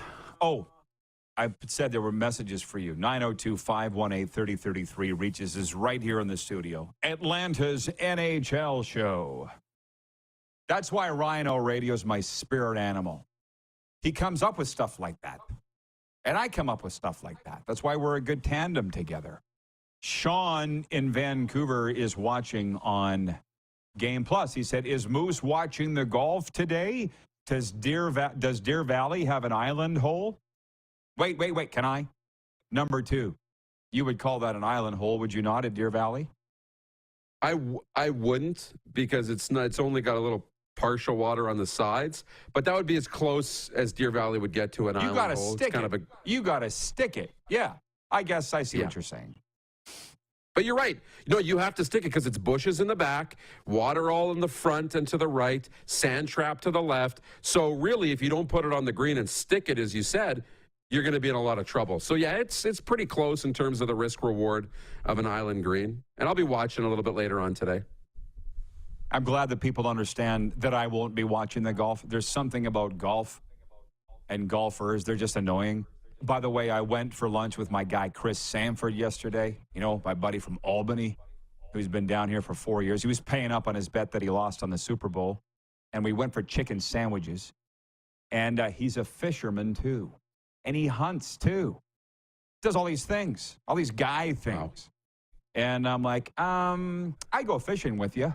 said there were messages for you. 902-518-3033 reaches us right here in the studio. Atlanta's NHL show. That's why Rhino Radio is my spirit animal. He comes up with stuff like that. And I come up with stuff like that. That's why we're a good tandem together. Sean in Vancouver is watching on Game Plus. He said, is Moose watching the golf today? Does Deer Valley have an island hole? Wait. Can I? Number 2. You would call that an island hole, would you not, at Deer Valley? I wouldn't because it's only got a little partial water on the sides, but that would be as close as Deer Valley would get to an island hole. You got to stick it. Yeah, I guess I see what you're saying. But you're right. You have to stick it because it's bushes in the back, water all in the front and to the right, sand trap to the left. So really, if you don't put it on the green and stick it, as you said, you're going to be in a lot of trouble. So yeah, it's pretty close in terms of the risk reward of an island green. And I'll be watching a little bit later on today. I'm glad that people understand that I won't be watching the golf. There's something about golf and golfers. They're just annoying. By the way, I went for lunch with my guy, Chris Sanford, yesterday. My buddy from Albany, who's been down here for 4 years. He was paying up on his bet that he lost on the Super Bowl. And we went for chicken sandwiches. And he's a fisherman, too. And he hunts, too. Does all these things, all these guy things. Wow. And I'm like, I go fishing with you.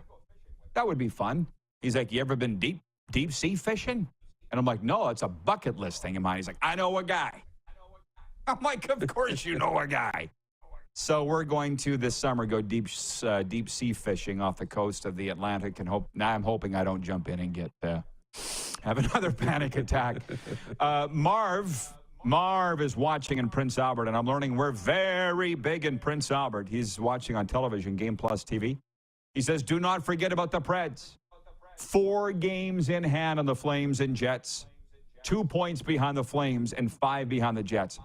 That would be fun. He's like, you ever been deep sea fishing? And I'm like, no, it's a bucket list thing of mine. He's like, I know a guy. I'm like, of course you know a guy. So we're going to this summer go deep sea fishing off the coast of the Atlantic, and now I'm hoping I don't jump in and get have another panic attack. Marv is watching in Prince Albert, and I'm learning we're very big in Prince Albert. He's watching on television, Game Plus TV. He says, do not forget about the Preds. 4 games in hand on the Flames and Jets. 2 points behind the Flames and 5 behind the Jets.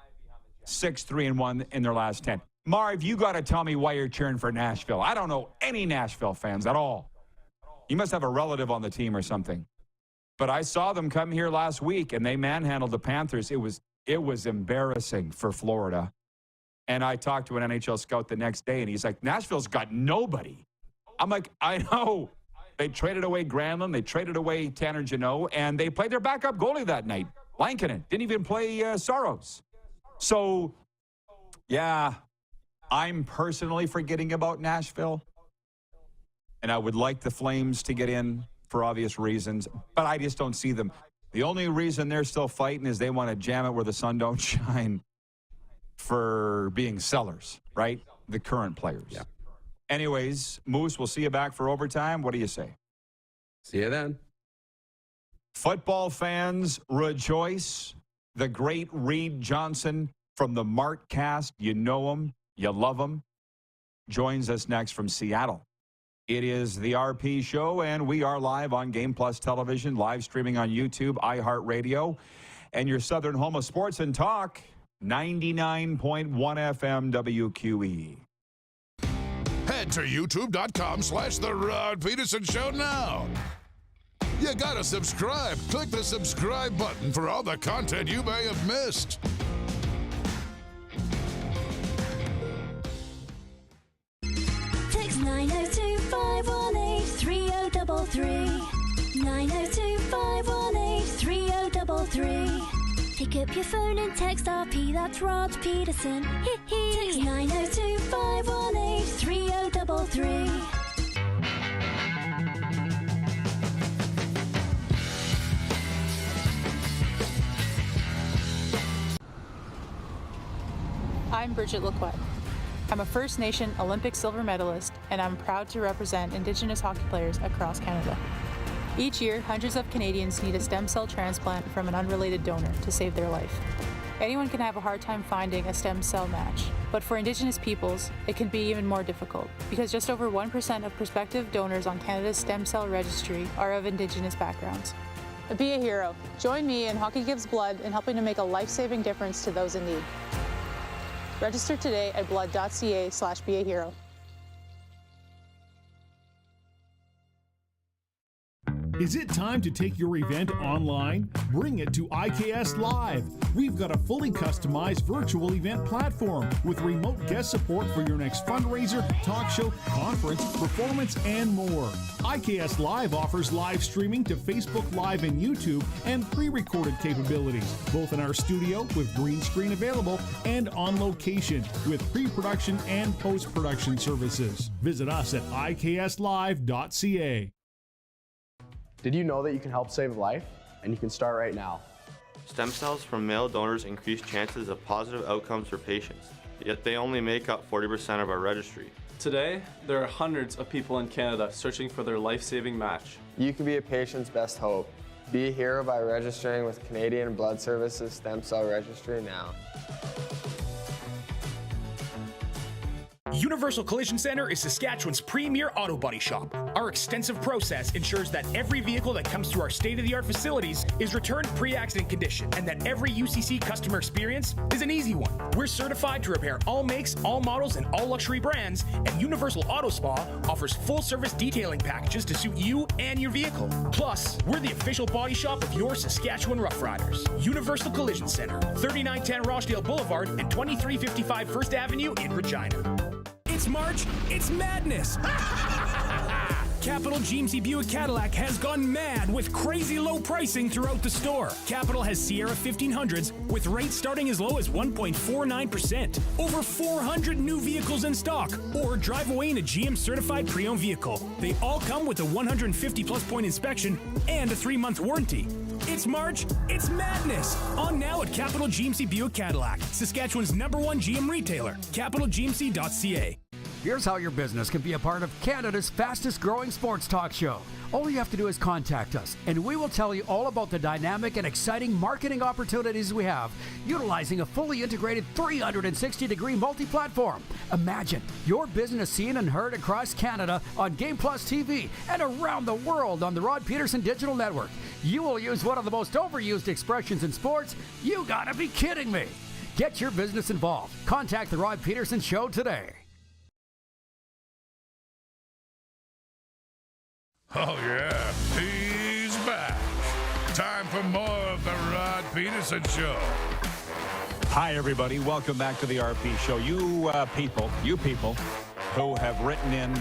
6-3-1 in their last 10. Marv, you got to tell me why you're cheering for Nashville. I don't know any Nashville fans at all. You must have a relative on the team or something. But I saw them come here last week, and they manhandled the Panthers. It was embarrassing for Florida. And I talked to an NHL scout the next day, and he's like, Nashville's got nobody. I'm like, I know. They traded away Granlund. They traded away Tanner Jeannot, and they played their backup goalie that night. Lankinen didn't even play Soros. So, yeah, I'm personally forgetting about Nashville. And I would like the Flames to get in for obvious reasons, but I just don't see them. The only reason they're still fighting is they want to jam it where the sun don't shine for being sellers, right? The current players. Yeah. Anyways, Moose, we'll see you back for overtime. What do you say? See you then. Football fans, rejoice. The great Reid Johnson from the Markcast, you know him, you love him, joins us next from Seattle. It is the RP Show, and we are live on Game Plus Television, live streaming on YouTube, iHeartRadio, and your southern home of sports and talk, 99.1 FM WQE. Head to youtube.com/The Rod Pedersen Show now. You gotta subscribe. Click the subscribe button for all the content you may have missed. Text 902-518-3033. 902-518-3033. Pick up your phone and text RP, that's Rod Pedersen. Text 902-518-3033. I'm Bridget Lacquette. I'm a First Nation Olympic silver medalist, and I'm proud to represent Indigenous hockey players across Canada. Each year, hundreds of Canadians need a stem cell transplant from an unrelated donor to save their life. Anyone can have a hard time finding a stem cell match, but for Indigenous peoples, it can be even more difficult because just over 1% of prospective donors on Canada's stem cell registry are of Indigenous backgrounds. Be a hero. Join me in Hockey Gives Blood in helping to make a life-saving difference to those in need. Register today at blood.ca/beahero. Is it time to take your event online? Bring it to IKS Live. We've got a fully customized virtual event platform with remote guest support for your next fundraiser, talk show, conference, performance, and more. IKS Live offers live streaming to Facebook Live and YouTube and pre-recorded capabilities, both in our studio with green screen available and on location with pre-production and post-production services. Visit us at ikslive.ca. Did you know that you can help save a life? And you can start right now. Stem cells from male donors increase chances of positive outcomes for patients, yet they only make up 40% of our registry. Today, there are hundreds of people in Canada searching for their life-saving match. You can be a patient's best hope. Be a hero by registering with Canadian Blood Services Stem Cell Registry now. Universal Collision Center is Saskatchewan's premier auto body shop. Our extensive process ensures that every vehicle that comes through our state-of-the-art facilities is returned pre-accident condition and that every UCC customer experience is an easy one. We're certified to repair all makes, all models, and all luxury brands, and Universal Auto Spa offers full-service detailing packages to suit you and your vehicle. Plus, we're the official body shop of your Saskatchewan Rough Riders. Universal Collision Center, 3910 Rochdale Boulevard and 2355 First Avenue in Regina. It's March, it's madness. Capital GMC Buick Cadillac has gone mad with crazy low pricing throughout the store. Capital has Sierra 1500s with rates starting as low as 1.49%. Over 400 new vehicles in stock, or drive away in a GM certified pre-owned vehicle. They all come with a 150 plus point inspection and a 3-month warranty. It's March, it's madness! On now at Capital GMC Buick Cadillac, Saskatchewan's #1 GM retailer, capitalgmc.ca. Here's how your business can be a part of Canada's fastest growing sports talk show. All you have to do is contact us, and we will tell you all about the dynamic and exciting marketing opportunities we have, utilizing a fully integrated 360-degree multi-platform. Imagine your business seen and heard across Canada on Game Plus TV and around the world on the Rod Pedersen Digital Network. You will use one of the most overused expressions in sports. You gotta be kidding me. Get your business involved. Contact the Rod Pedersen Show today. Oh, yeah, he's back. Time for more of the Rod Pedersen Show. Hi, everybody. Welcome back to the RP Show. You people who have written in,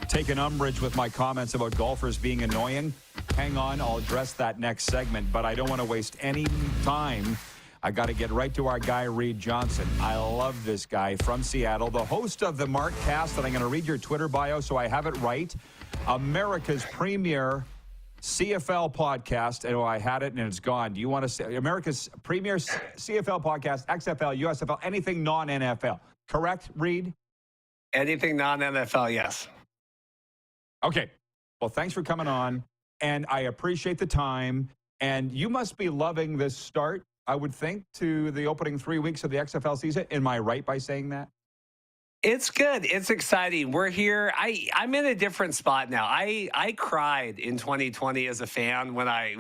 taken umbrage with my comments about golfers being annoying, hang on, I'll address that next segment, but I don't want to waste any time. I got to get right to our guy, Reid Johnson. I love this guy from Seattle, the host of the Markcast, and I'm going to read your Twitter bio so I have it right. America's premier CFL podcast. Oh, I had it and it's gone. Do you want to say America's premier CFL podcast, XFL, USFL, anything non-NFL? Correct, Reid? Anything non-NFL, yes. Okay. Well, thanks for coming on, and I appreciate the time. And you must be loving this start, I would think, to the opening 3 weeks of the XFL season. Am I right by saying that? It's good. It's exciting. We're here. I'm in a different spot now. I cried in 2020 as a fan when I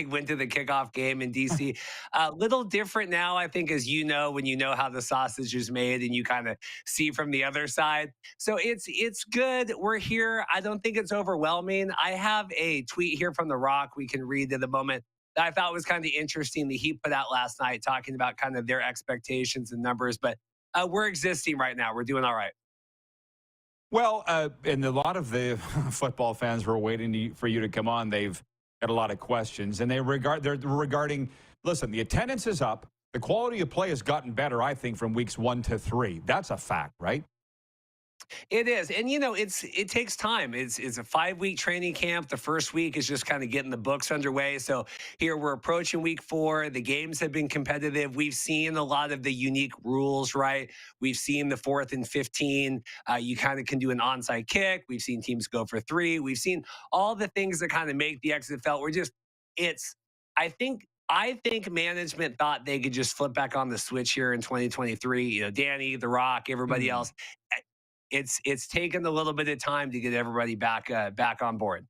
went to the kickoff game in DC. A little different now, I think, as you know, when you know how the sausage is made and you kind of see from the other side. So it's good. We're here. I don't think it's overwhelming. I have a tweet here from The Rock we can read in a moment that I thought was kind of interesting that he put out last night, talking about kind of their expectations and numbers. But we're existing right now. We're doing all right. Well, and a lot of the football fans were waiting for you to come on. They've got a lot of questions, and they're regarding, listen, the attendance is up. The quality of play has gotten better, I think, from weeks 1 to 3. That's a fact, right? It is. And, you know, it takes time. It's a 5-week training camp. The first week is just kind of getting the books underway. So here we're approaching week 4. The games have been competitive. We've seen a lot of the unique rules, right? We've seen the 4th and 15. You kind of can do an onside kick. We've seen teams go for 3. We've seen all the things that kind of make the XFL. I think management thought they could just flip back on the switch here in 2023. You know, Danny, The Rock, everybody else. It's taken a little bit of time to get everybody back on board.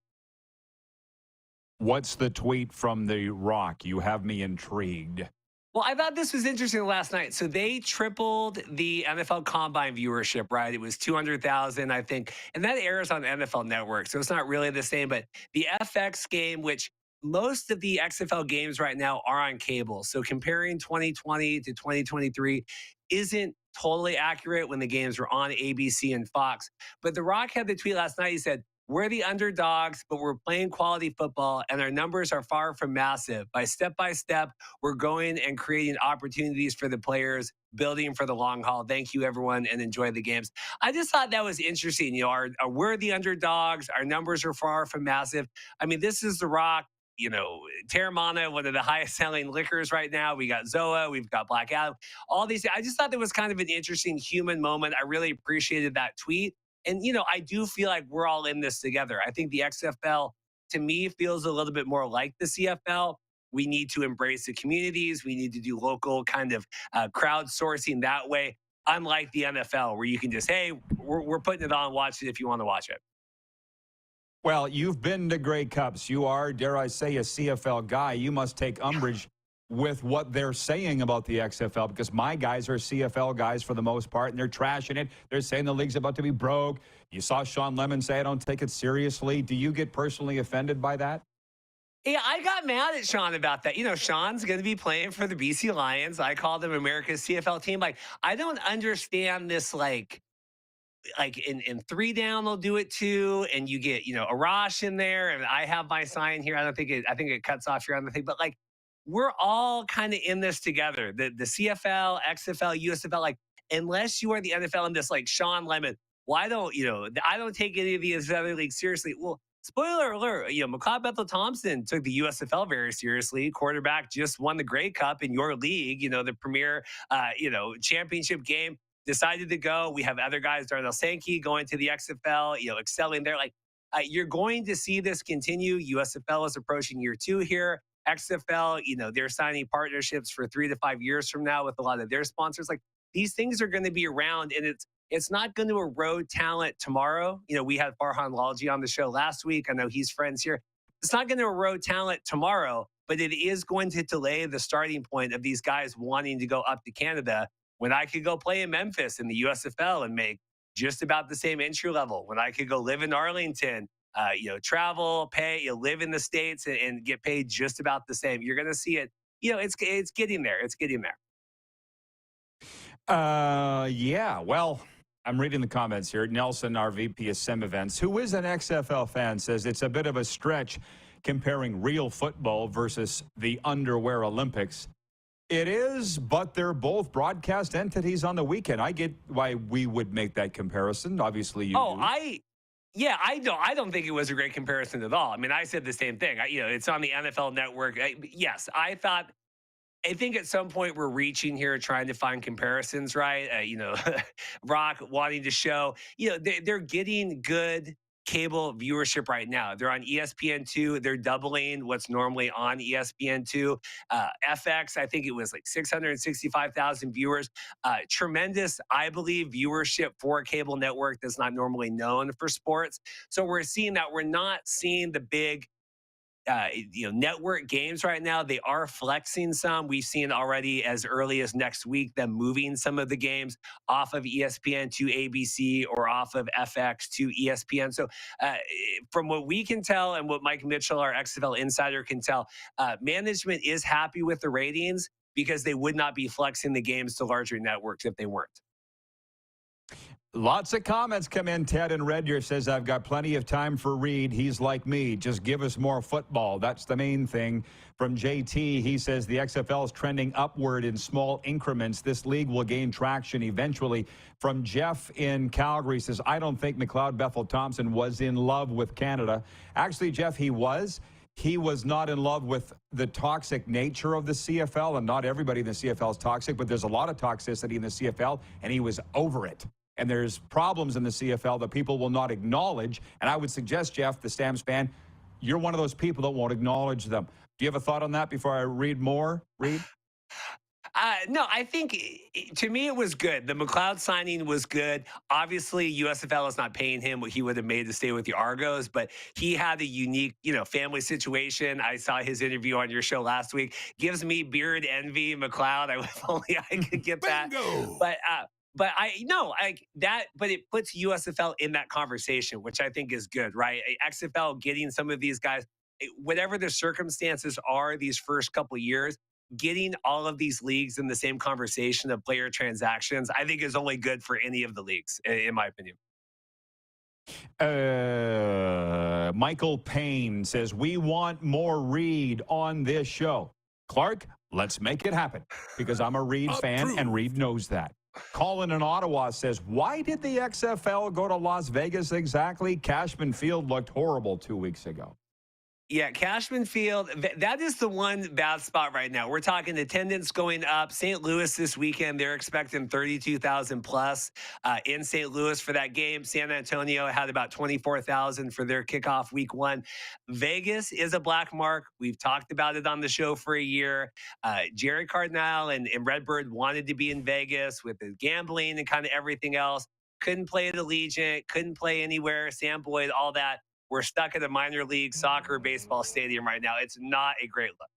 What's the tweet from The Rock? You have me intrigued. Well, I thought this was interesting last night. So they tripled the NFL Combine viewership, right? It was 200,000, I think. And that airs on NFL Network, so it's not really the same. But the FX game, which most of the XFL games right now are on cable. So comparing 2020 to 2023 isn't totally accurate when the games were on ABC and Fox. But The Rock had the tweet last night. He said, "We're the underdogs, but we're playing quality football, and our numbers are far from massive. By step, we're going and creating opportunities for the players, building for the long haul. Thank you, everyone, and enjoy the games." I just thought that was interesting. You know, we're the underdogs. Our numbers are far from massive. I mean, this is The Rock. You know, Terramana, one of the highest selling liquors right now. We got Zoa, we've got Black Adam, all these. I just thought that was kind of an interesting human moment. I really appreciated that tweet. And, you know, I do feel like we're all in this together. I think the XFL, to me, feels a little bit more like the CFL. We need to embrace the communities. We need to do local kind of crowdsourcing that way. Unlike the NFL, where you can just, hey, we're putting it on, watch it if you want to watch it. Well, you've been to Grey Cups. You are, dare I say, a CFL guy. You must take umbrage with what they're saying about the XFL, because my guys are CFL guys for the most part, and they're trashing it. They're saying the league's about to be broke. You saw Sean Lemon say, "I don't take it seriously." Do you get personally offended by that? Yeah, I got mad at Sean about that. You know, Sean's going to be playing for the BC Lions. I call them America's CFL team. Like, I don't understand this, like, like in 3 down, they'll do it too. And you get, Arash in there. And I have my sign here. I think it cuts off here on the thing. But like, we're all kind of in this together. The CFL, XFL, USFL, like, unless you are the NFL and just like Sean Lemon, why don't, I don't take any of these other leagues seriously. Well, spoiler alert, McLeod Bethel Thompson took the USFL very seriously. Quarterback just won the Grey Cup in your league, the premier, championship game. Decided to go. We have other guys, Darnell Sankey, going to the XFL, excelling there. Like, you're going to see this continue. USFL is approaching year 2 here. XFL, they're signing partnerships for 3 to 5 years from now with a lot of their sponsors. Like, these things are going to be around, and it's not going to erode talent tomorrow. We had Farhan Lalji on the show last week. I know he's friends here. It's not going to erode talent tomorrow, but it is going to delay the starting point of these guys wanting to go up to Canada when I could go play in Memphis in the USFL and make just about the same entry level. When I could go live in Arlington, travel, pay, live in the States and get paid just about the same. You're going to see it. It's getting there. It's getting there. Yeah, well, I'm reading the comments here. Nelson, our VP of Sim Events, who is an XFL fan, says it's a bit of a stretch comparing real football versus the underwear Olympics. It is, but they're both broadcast entities on the weekend. I get why we would make that comparison. Obviously, you do. I don't think it was a great comparison at all. I mean, I said the same thing. It's on the NFL Network. Yes, I think at some point we're reaching here, trying to find comparisons, right? Rock wanting to show, they're getting good cable viewership right now. They're on ESPN2. They're doubling what's normally on ESPN2. FX, I think it was like 665,000 viewers. Tremendous, I believe, viewership for a cable network that's not normally known for sports. So we're seeing that. We're not seeing the big network games right now. They are flexing some. We've seen already as early as next week them moving some of the games off of ESPN to ABC or off of FX to ESPN. So from what we can tell and what Mike Mitchell, our XFL insider, can tell, management is happy with the ratings because they would not be flexing the games to larger networks if they weren't. Lots of comments come in. Ted in Red here says, I've got plenty of time for Reid. He's like me. Just give us more football. That's the main thing. From JT, he says the XFL is trending upward in small increments. This league will gain traction eventually. From Jeff in Calgary says, I don't think McLeod Bethel Thompson was in love with Canada. Actually, Jeff, he was. He was not in love with the toxic nature of the CFL, and not everybody in the CFL is toxic, but there's a lot of toxicity in the CFL, and he was over it. And there's problems in the CFL that people will not acknowledge. And I would suggest, Jeff, the Stamps fan, you're one of those people that won't acknowledge them. Do you have a thought on that before I read more, Reid? No, I think to me it was good. The McLeod signing was good. Obviously, USFL is not paying him what he would have made to stay with the Argos, but he had a unique, family situation. I saw his interview on your show last week. Gives me beard envy, McLeod. If only I could get that. But it puts USFL in that conversation, which I think is good, right? XFL getting some of these guys, whatever the circumstances are these first couple of years, getting all of these leagues in the same conversation of player transactions, I think is only good for any of the leagues, in my opinion. Michael Payne says, we want more Reid on this show. Clark, let's make it happen, because I'm a Reid fan and Reid knows that. Colin in Ottawa says, why did the XFL go to Las Vegas exactly? Cashman Field looked horrible 2 weeks ago. Yeah, Cashman Field, that is the one bad spot right now. We're talking attendance going up. St. Louis this weekend, they're expecting 32,000 plus in St. Louis for that game. San Antonio had about 24,000 for their kickoff week 1. Vegas is a black mark. We've talked about it on the show for a year. Jerry Cardinal and Redbird wanted to be in Vegas with the gambling and kind of everything else. Couldn't play at Allegiant, couldn't play anywhere, Sam Boyd, all that. We're stuck at a minor league soccer baseball stadium right now. It's not a great look.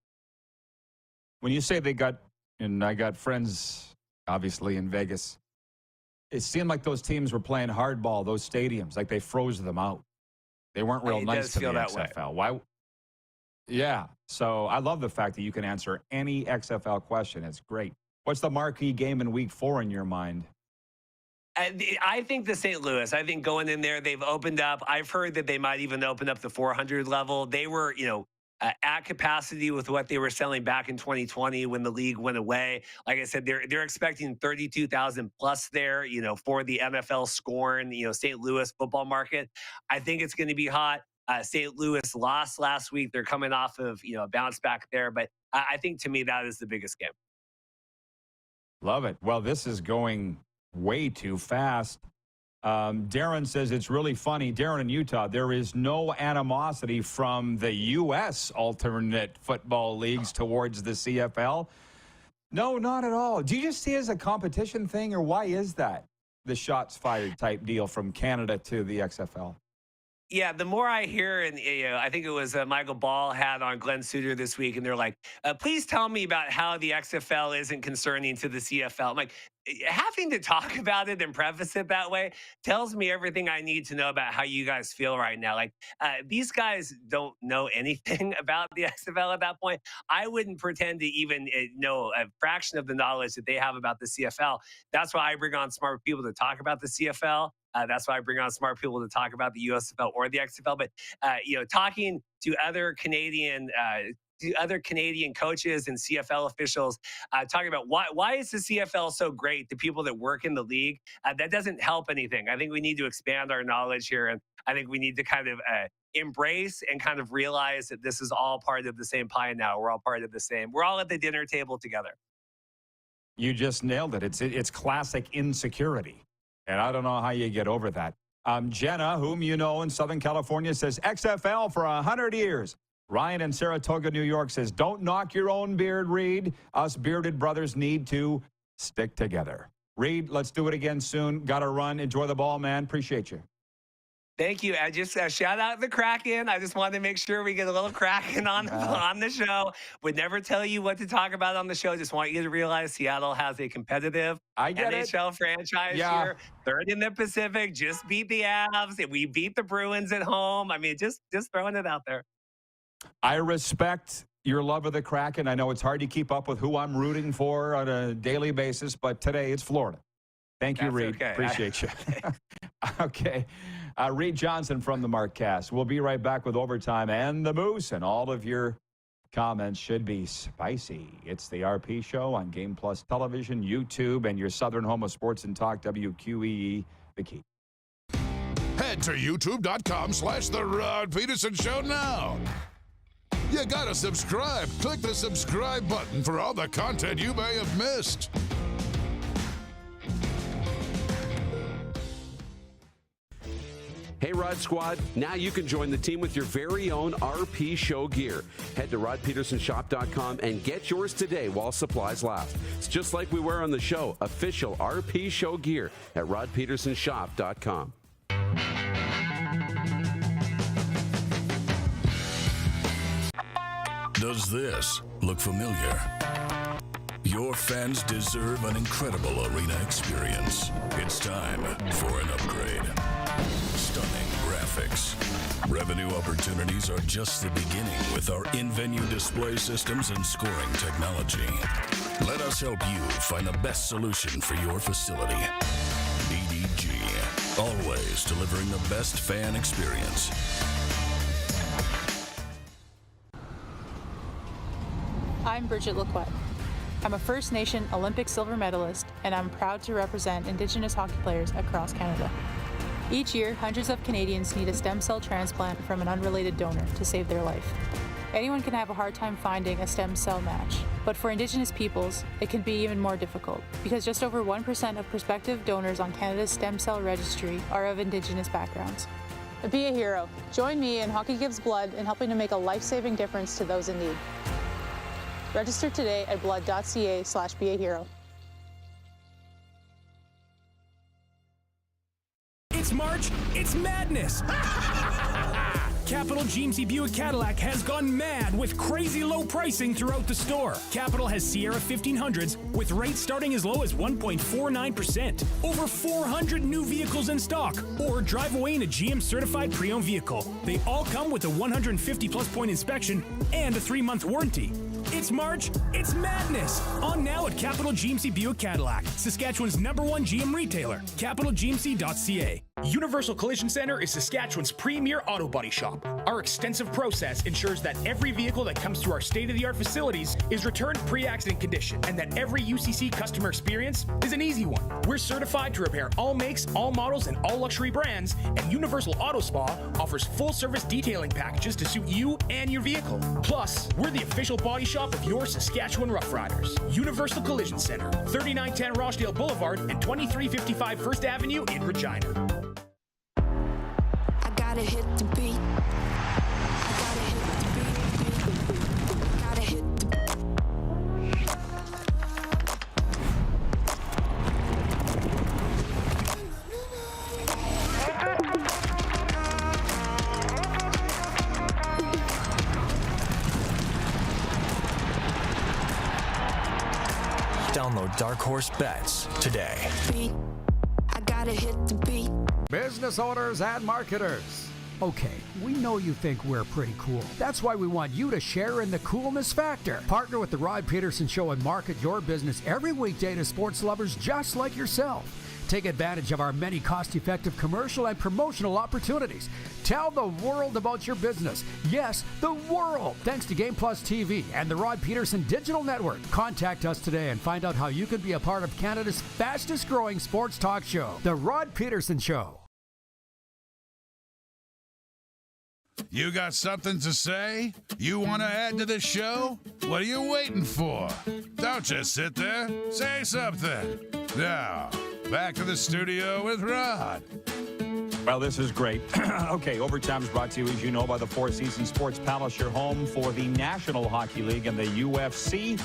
When you say they got, and I got friends, obviously, in Vegas, it seemed like those teams were playing hardball, those stadiums, like they froze them out. They weren't real nice to the XFL. Why? Yeah. So I love the fact that you can answer any XFL question. It's great. What's the marquee game in week 4 in your mind? I think the St. Louis, I think going in there, they've opened up. I've heard that they might even open up the 400 level. They were, at capacity with what they were selling back in 2020 when the league went away. Like I said, they're expecting 32,000 plus there, for the NFL scorn, St. Louis football market. I think it's going to be hot. St. Louis lost last week. They're coming off of, a bounce back there. But I think to me, that is the biggest game. Love it. Well, this is going way too fast. Darren says it's really funny. Darren in Utah, there is no animosity from the U.S. alternate football leagues towards the CFL. No, not at all. Do you just see it as a competition thing, or why is that the shots fired type deal from Canada to the XFL? Yeah, the more I hear, and I think it was Michael Ball had on Glenn Suter this week, and they're like, please tell me about how the XFL isn't concerning to the CFL. I'm like, having to talk about it and preface it that way tells me everything I need to know about how you guys feel right now. Like, these guys don't know anything about the XFL at that point. I wouldn't pretend to even know a fraction of the knowledge that they have about the CFL. That's why I bring on smart people to talk about the CFL. That's why I bring on smart people to talk about the USFL or the XFL. But talking to other Canadian coaches and CFL officials, talking about why is the CFL so great to people that work in the league, that doesn't help anything. I think we need to expand our knowledge here, and I think we need to kind of embrace and kind of realize that this is all part of the same pie now. We're all part of the same. We're all at the dinner table together. You just nailed it. It's classic insecurity. And I don't know how you get over that. Jenna, whom you know in Southern California, says XFL for 100 years. Ryan in Saratoga, New York says, don't knock your own beard, Reid. Us bearded brothers need to stick together. Reid, let's do it again soon. Got to run. Enjoy the ball, man. Appreciate you. Thank you. I just shout out the Kraken. I just wanted to make sure we get a little Kraken on the show. Would never tell you what to talk about on the show. Just want you to realize Seattle has a competitive NHL franchise here. Third in the Pacific. Just beat the Avs. We beat the Bruins at home. I mean, just throwing it out there. I respect your love of the Kraken. I know it's hard to keep up with who I'm rooting for on a daily basis, but today it's Florida. Thank you, Reid. Okay. Appreciate you. Okay. Reid Johnson from the Markcast. We'll be right back with Overtime and the Moose, and all of your comments should be spicy. It's the RP Show on Game Plus Television, YouTube, and your southern home of sports and talk, WQEE, The Key. Head to youtube.com/The Rod Pedersen Show now. You gotta subscribe. Click the subscribe button for all the content you may have missed. Hey, Rod Squad, now you can join the team with your very own RP Show gear. Head to rodpetersonshop.com and get yours today while supplies last. It's just like we wear on the show, official RP Show gear at rodpetersonshop.com. Does this look familiar? Your fans deserve an incredible arena experience. It's time for an upgrade. Stunning graphics. Revenue opportunities are just the beginning with our in-venue display systems and scoring technology. Let us help you find the best solution for your facility. EDG, always delivering the best fan experience. I'm Bridget Lacquette. I'm a First Nation Olympic silver medalist, and I'm proud to represent Indigenous hockey players across Canada. Each year, hundreds of Canadians need a stem cell transplant from an unrelated donor to save their life. Anyone can have a hard time finding a stem cell match, but for Indigenous peoples, it can be even more difficult because just over 1% of prospective donors on Canada's stem cell registry are of Indigenous backgrounds. Be a hero. Join me in Hockey Gives Blood in helping to make a life-saving difference to those in need. Register today at blood.ca/beahero. It's March, it's madness! Capital GMC Buick Cadillac has gone mad with crazy low pricing throughout the store. Capital has Sierra 1500s with rates starting as low as 1.49%. Over 400 new vehicles in stock, or drive away in a GM certified pre-owned vehicle. They all come with a 150 plus point inspection and a 3-month warranty. It's March, it's madness. On now at Capital GMC Buick Cadillac, Saskatchewan's #1 GM retailer, capitalgmc.ca. Universal Collision Center is Saskatchewan's premier auto body shop. Our extensive process ensures that every vehicle that comes through our state-of-the-art facilities is returned pre-accident condition, and that every UCC customer experience is an easy one. We're certified to repair all makes, all models, and all luxury brands, and Universal Auto Spa offers full-service detailing packages to suit you and your vehicle. Plus, we're the official body shop of your Saskatchewan Rough Riders. Universal Collision Center, 3910 Rochdale Boulevard and 2355 First Avenue in Regina. I gotta hit the beat. I gotta hit the beat. Gotta hit the Download Dark Horse Bets today. I gotta hit the beat. Business owners and marketers. Okay, we know you think we're pretty cool. That's why we want you to share in the coolness factor. Partner with the Rod Pedersen Show and market your business every weekday to sports lovers just like yourself. Take advantage of our many cost-effective commercial and promotional opportunities. Tell the world about your business. Yes, the world. Thanks to Game Plus TV and the Rod Pedersen Digital Network. Contact us today and find out how you can be a part of Canada's fastest-growing sports talk show, The Rod Pedersen Show. You got something to say? You want to add to the show? What are you waiting for? Don't just sit there. Say something. Now, back to the studio with Rod. Well, this is great. Okay, Overtime's brought to you, as you know, by the Four Seasons Sports Palace, your home for the National Hockey League and the UFC.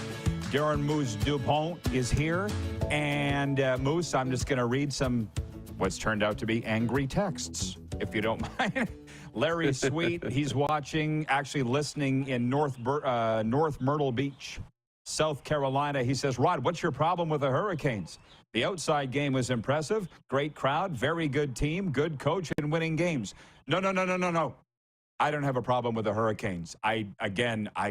Darren Moose Dupont is here. And Moose, I'm just going to read some what's turned out to be angry texts, if you don't mind. Larry Sweet, he's watching, actually listening in North Myrtle Beach, South Carolina. He says, Rod, what's your problem with the Hurricanes? The outside game was impressive. Great crowd, very good team, good coach, and winning games. No. I don't have a problem with the Hurricanes. I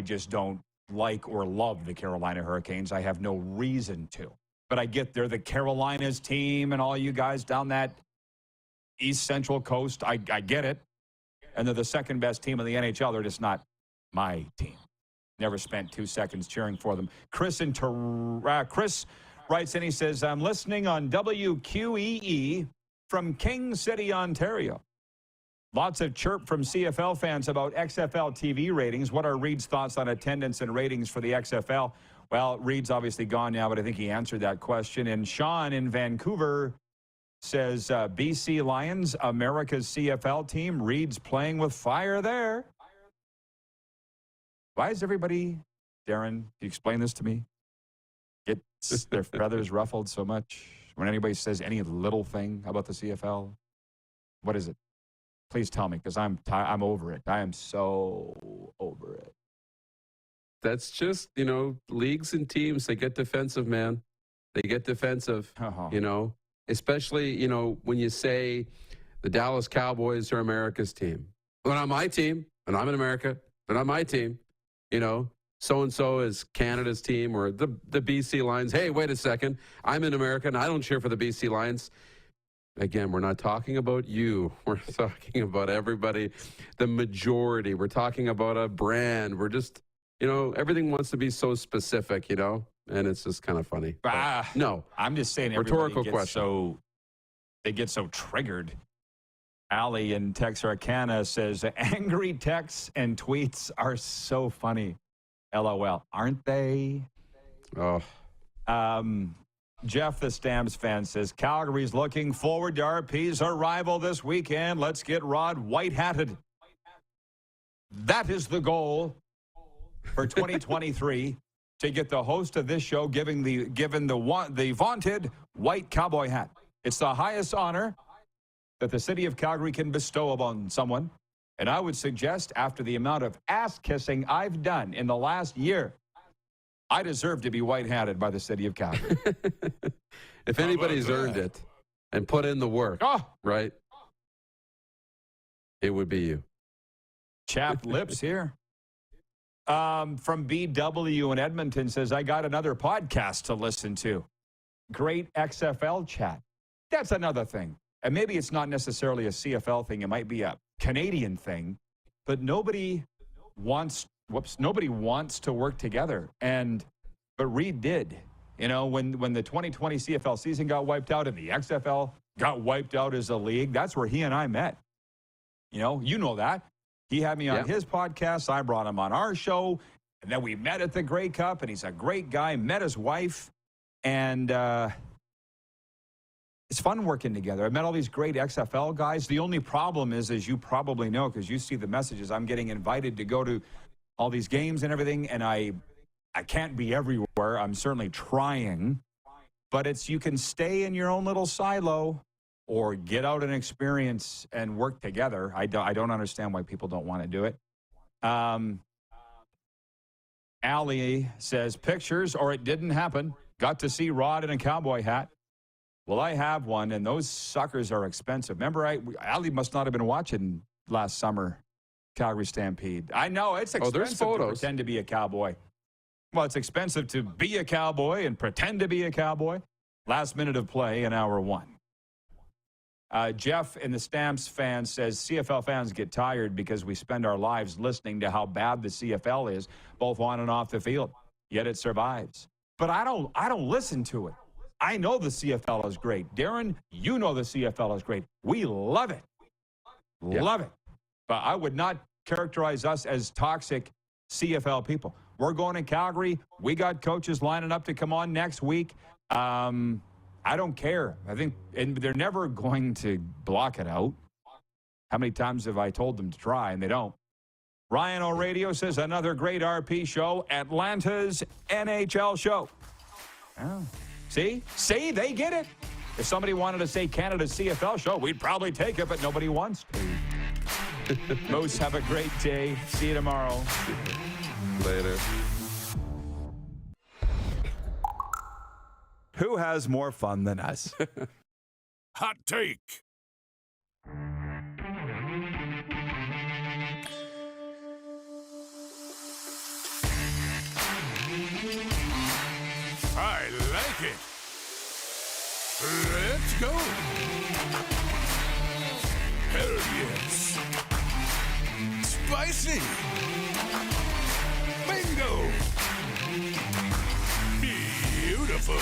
just don't like or love the Carolina Hurricanes. I have no reason to. But I get they're the Carolinas team and all you guys down that East Central coast. I get it. And they're the second best team in the NHL. They're just not my team. Never spent 2 seconds cheering for them. Chris writes in, he says, I'm listening on WQEE from King City, Ontario. Lots of chirp from CFL fans about XFL TV ratings. What are Reid's thoughts on attendance and ratings for the XFL? Well, Reid's obviously gone now, but I think he answered that question. And Sean in Vancouver says, BC Lions, America's CFL team. Reid's playing with fire there. Why is everybody, Darren, can you explain this to me? Gets their feathers ruffled so much when anybody says any little thing about the CFL? What is it? Please tell me, because I'm over it. I am so over it. That's just, leagues and teams, they get defensive, man. They get defensive, especially, when you say the Dallas Cowboys are America's team. They're not my team, and I'm in America. They're not my team. So-and-so is Canada's team, or the BC Lions. Hey, wait a second. I'm in America, and I don't cheer for the BC Lions. Again, we're not talking about you. We're talking about everybody, the majority. We're talking about a brand. We're just, everything wants to be so specific, and it's just kind of funny. No. I'm just saying rhetorical question. They get so triggered. Allie in Texarkana says, angry texts and tweets are so funny. LOL. Aren't they? Oh. Jeff, the Stamps fan, says, Calgary's looking forward to RP's arrival this weekend. Let's get Rod white-hatted. That is the goal for 2023, to get the host of this show given the vaunted white cowboy hat. It's the highest honor that the city of Calgary can bestow upon someone. And I would suggest, after the amount of ass-kissing I've done in the last year, I deserve to be white-hatted by the city of Calgary. If anybody's earned it and put in the work, right, it would be you. Chapped lips here. From BW in Edmonton says, I got another podcast to listen to. Great XFL chat. That's another thing. And maybe it's not necessarily a CFL thing. It might be a Canadian thing. But nobody wants to work together. But Reid did. You know, when the 2020 CFL season got wiped out and the XFL got wiped out as a league, that's where he and I met. You know that. He had me on his podcast. I brought him on our show. And then we met at the Grey Cup, and he's a great guy. Met his wife. And it's fun working together. I met all these great XFL guys. The only problem is, as you probably know, because you see the messages, I'm getting invited to go to all these games and everything, and I can't be everywhere. I'm certainly trying. But you can stay in your own little silo or get out and experience and work together. I don't understand why people don't want to do it. Allie says, pictures or it didn't happen. Got to see Rod in a cowboy hat. Well, I have one, and those suckers are expensive. Remember, Allie must not have been watching last summer, Calgary Stampede. I know, it's expensive to pretend to be a cowboy. Well, it's expensive to be a cowboy and pretend to be a cowboy. Last minute of play in hour one. Jeff in the Stamps fan says, CFL fans get tired because we spend our lives listening to how bad the CFL is, both on and off the field, yet it survives. But I don't listen to it. I know the CFL is great. Darren, you know the CFL is great. We love it. Love it. But I would not characterize us as toxic CFL people. We're going to Calgary. We got coaches lining up to come on next week. I don't care. I think, and they're never going to block it out. How many times have I told them to try, and they don't? Ryan O'Radio says, another great RP show, Atlanta's NHL show. Oh. See, they get it. If somebody wanted to say Canada's CFL show, we'd probably take it, but nobody wants to. Moose, have a great day. See you tomorrow. Later. Who has more fun than us? Hot take. I like it. Let's go. Hell yes. Spicy. Bingo. Beautiful.